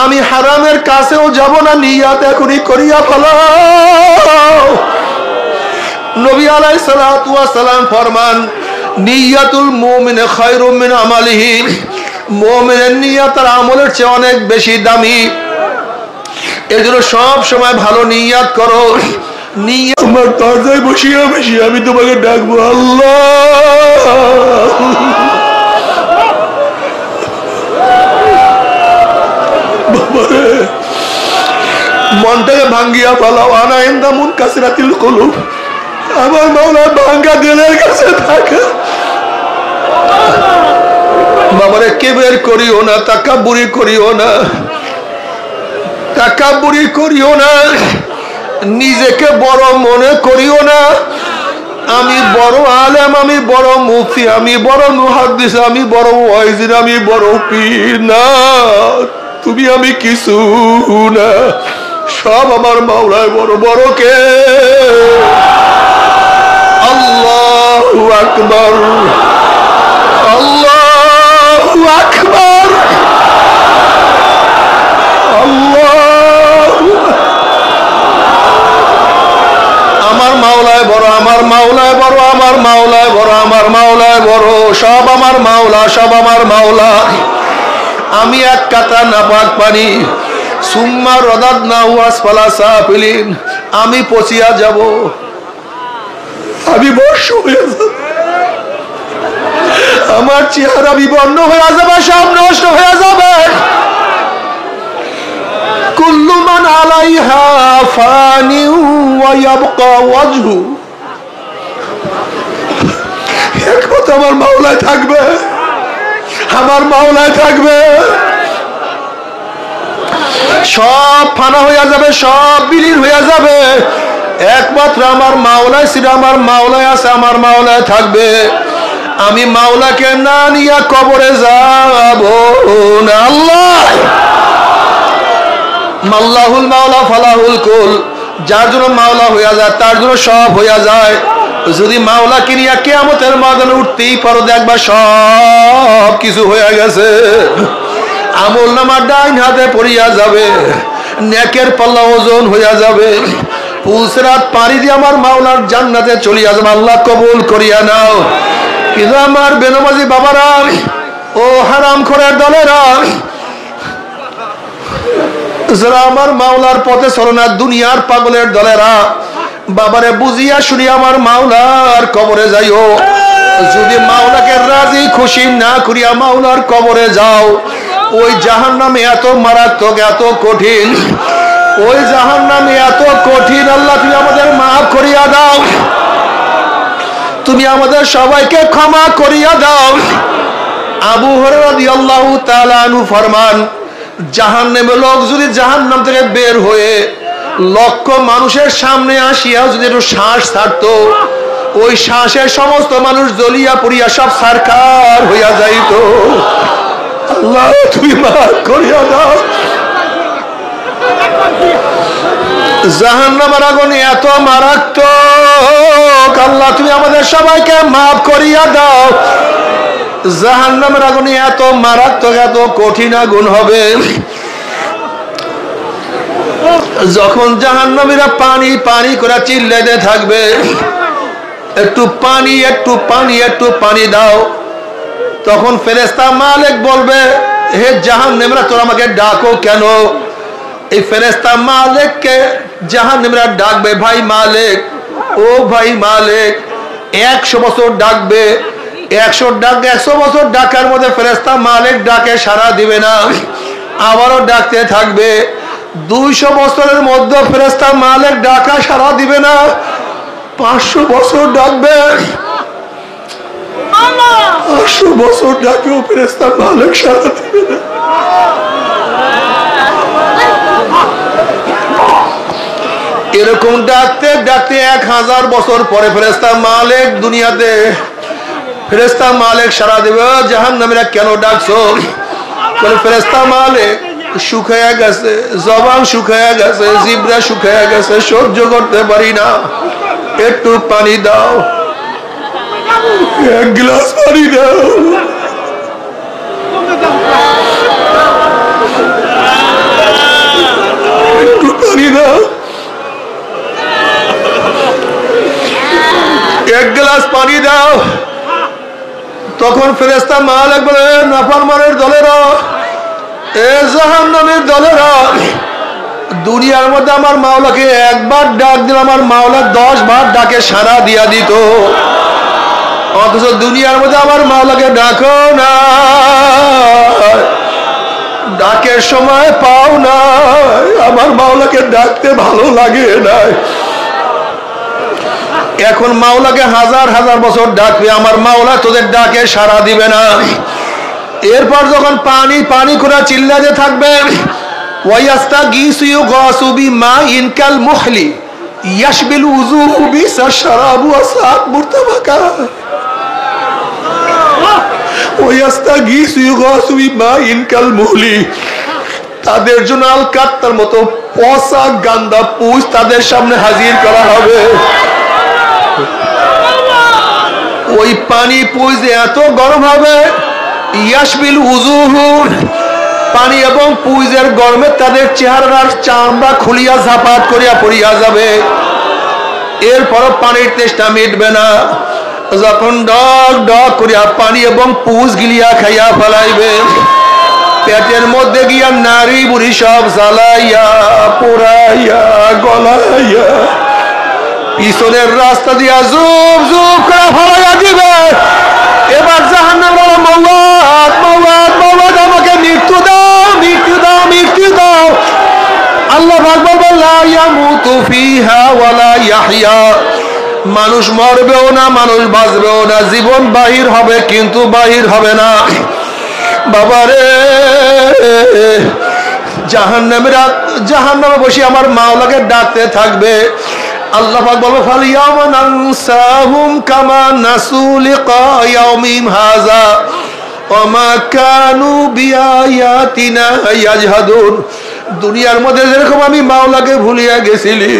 আমি হারামের কাছেও যাব না। নিয়াত এখনই করিয়া ফেলাও। নবী আলাইহিস সালাতু ওয়াস সালাম ফরমান, নিয়াতুল মুমিন খায়রুম মিন আমালিহি। মুমিনের নিয়াত তার আমলের চেয়ে অনেক বেশি দামি। এজন্য সব সময় ভালো নিয়াত করো। নিয়াত আমার দরজায় বসিয়া বসিয়া আমি তোমাকে ডাকবো, আল্লাহ বাবারে, মনটাকে ভাঙ্গিয়া ফেলাও। আনা ইনদা মুনকাসিরাতিল কুলুব, আমার মাওলা ভাঙ্গা দিলের কাছে থাকে। বাবারে কিবর করিও না, তাকাব্বুরি করিও না, তাকাব্বুরি করিও না, নিজেকে বড় মনে করিও না। আমি বড় আলেম, আমি বড় মুফতি, আমি বড় মুহাদ্দিস, আমি বড় ওয়াইজির, আমি বড় পীর না। তুমি আমি কিছু না, সব আমার মাওলায় বড়। বড় কে? আল্লাহু আকবার, আল্লাহু আকবার, আল্লাহু। আমার মাওলায় বড়, আমার মাওলায় বড়, আমার মাওলায় বড়, আমার মাওলায় বড়। সব আমার মাওলা, সব আমার মাওলা। আমি এক কাতরা নাপাক পানি, সুম্মা রাদাদনাহু আসফালা সাফিলিন, আমি পচিয়া যাব, আমি বর্ষ হয়ে যাব, আমার চেহারা বিবর্ণ হয়ে যাবে, সব নষ্ট হয়ে যাবে। কুল্লু মান আলাইহা ফানি ওয়া ইয়াবকা ওয়াজহু। একমাত্র আমার মাওলায় থাকবে, আমার মাওলায় থাকবে। সব ফানা হয়ে যাবে, সব বিলীন হয়ে যাবে, একমাত্র আমার মাওলায় ছিল, আমার মাওলায় আছে, আমার মাওলায় থাকবে। আমি মাওলাকে না নিয়ে কবরে যাব না। আল্লাহ মাল্লাহুল মাওলা ফালাহুল কুল, যার জন্য মাওলা হইয়া যায় তার জন্য সব হইয়া যায়। যদি মাওলাকে নিয়ে কিয়ামতের ময়দানে উঠতেই পারো, দেখবা সব কিছু হয়ে গেছে। আমল নামা ডাইন হাতে পড়িয়া যাবে, নেকের পাল্লা ওজন হইয়া যাবে, পুলসিরাত পাড়ি দিয়ে আমার মাওলার জান্নাতে চলিয়া যাবে। আল্লাহ কবুল করিয়া নাও। কিন্তু আমার বেনমাজি বাবারা, ও হারামখোরের দলেরা, যারা আমার মাওলার পথে চলে না, দুনিয়ার পাগলের দলেরা, বাবারে বুঝিয়া শুনি আমার মাওলার কবরে যাইও। যদি মাওলাকে রাজি খুশি না করিয়া মাওলার কবরে যাও, ওই জাহান্নামে এত মারাত্মক, এত কঠিন, ওই জাহান্নামে এত কঠিন। আল্লাহ তুমি আমাদের মাফ করিয়া দাও, তুমি আমাদের সবাইকে ক্ষমা করিয়া দাও। আবু হুরায়রা রাদিয়াল্লাহু তাআলা আনহু ফরমান, জাহান্নামে লোক যদি জাহান্নাম থেকে বের হয়ে লক্ষ মানুষের সামনে আসিয়া যদি একটু শ্বাস ছাড়তো, ওই শ্বাসের সমস্ত মানুষ জ্বলিয়া পুড়িয়া সব সারকার হইয়া যাইত। আল্লাহ তুমি মাফ করিয়া দাও। জাহান্নামের আগুন এত মারাত্মক, আল্লাহ তুমি আমাদের সবাইকে মাফ করিয়া দাও। জাহান্নামের আগুন এত মারাত্মক, এত কঠিন আগুন হবে, যখন জাহান্নামীরা পানি পানি করে চিল্লাতে থাকবে, একটু পানি একটু পানি একটু পানি দাও, তখন ফেরেশতা মালিক বলবে, হে জাহান্নামীরা তোরা আমাকে ডাকো কেন? এই ফেরেশতা মালিককে জাহান্নামীরা ডাকবে, ভাই মালিক, ও ভাই মালিক। 100 বছর ডাকবে, 100 বছর ডাকার মধ্যে ফেরেশতা মালিক ডাকে সাড়া দিবে না, আবারও ডাকতে থাকবে। 200 বছরের মধ্যে ফেরেশতা মালিক ডাকা সাড়া দিবে না, 500 বছর ডাকবে, 500 বছর ডাকেও ফেরেশতা মালিক সাড়া দিবে না। এরকম ডাকতে ডাকতে 1000 বছর পরে ফেরেশতা মালিক দুনিয়াতে, ফেরেশতা মালিক সাড়া দেবে, জাহান্নামীরা কেন ডাকছো? বলে ফেরেশতা মালিক শুকায়া গেছে, জবান শুকায়া গেছে, জিহ্বা শুকায়া গেছে, সহ্য করতে পারি না, একটু পানি দাও, 1 গ্লাস পানি দাও। একটু পানি দাও, 1 গ্লাস পানি দাও। তখন ফেরেশতা মালিক বলে, নাফরমানের দলেরা, এ জাহান্নামের দলেরা, দুনিয়ার মধ্যে আমার মাওলাকে একবার ডাক দিলে আমার মাওলা 10 বার ডাকে সাড়া দিয়া দিত, অথচ দুনিয়ার মধ্যে আমার মাওলাকে ডাকো না, ডাকের সময় পাও না, আমার মাওলাকে ডাকতে ভালো লাগে না। এখন মাওলাকে 1000 বছর ডাকবে, আমার মাওলা তোদের ডাকে সাড়া দিবে না। এরপর যখন পানি পানি করে চিল্লাতে থাকবে, ওয়ায়াস্তাগীসু ইউগাসু বিমাইন কাল মুহলি ইয়াশবিল উযুহু বিসাশরাবু ওয়াসাত মুরতাবাকা। ওয়ায়াস্তাগীসু ইউগাসু বিমাইন কাল মুহলি, তাদের জন্য আল কাত্তার মতো পচা গান্দা পুষ তাদের সামনে হাজির করা হবে। ওই পানি পুষ এত গরম হবে, ইয়াশবিল উযুহু, পানি এবং পুইজের গরমে তাদের চেহারার চামড়া খুলিয়া ঝাপাট করিয়া পড়িয়া যাবে। এরপর পানির তেষ্টা মিটবে না, যখন ডক ডক করিয়া পানি এবং পুজ গিলিয়া খাইয়া ফেলাইবে, পেটের মধ্যে গিয়া নারী বুড়ি সব জ্বালাইয়া পোড়াইয়া গলাইয়া পিছনের রাস্তা দিয়া জুব জুব করে ফলাইয়া দিবে। এবার জাহান্নাম বলে, মওলাদ মওলাদ মওলাদ, আমাকে মৃত্যু দাও মৃত্যু দাও মৃত্যু দাও। আল্লাহ পাক বলবেন, লা ইয়ামুতু ফিহা ওয়ালা ইয়াহইয়া, মানুষ মরবেও না মানুষ বাঁচবেও না, জীবন বাহির হবে কিন্তু বাহির হবে না। বাবারে, জাহান্নামে বসে আমার মাওলাকে ডাকতে থাকবে। আল্লাহ পাক বলবে, ফালিয়াউমা নানসাহুম কামা নাসু লিকা ইয়াউমিহিম হাযা ওয়া মা কানু বিআয়াতিনা ইয়াজহাদুন। দুনিয়ার মধ্যে যেরকম আমি মাওলাকে ভুলিয়া গেছিলি,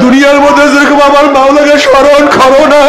দুনিয়ার মধ্যে যেরকম আমার মাওলাকে স্মরণ করো না।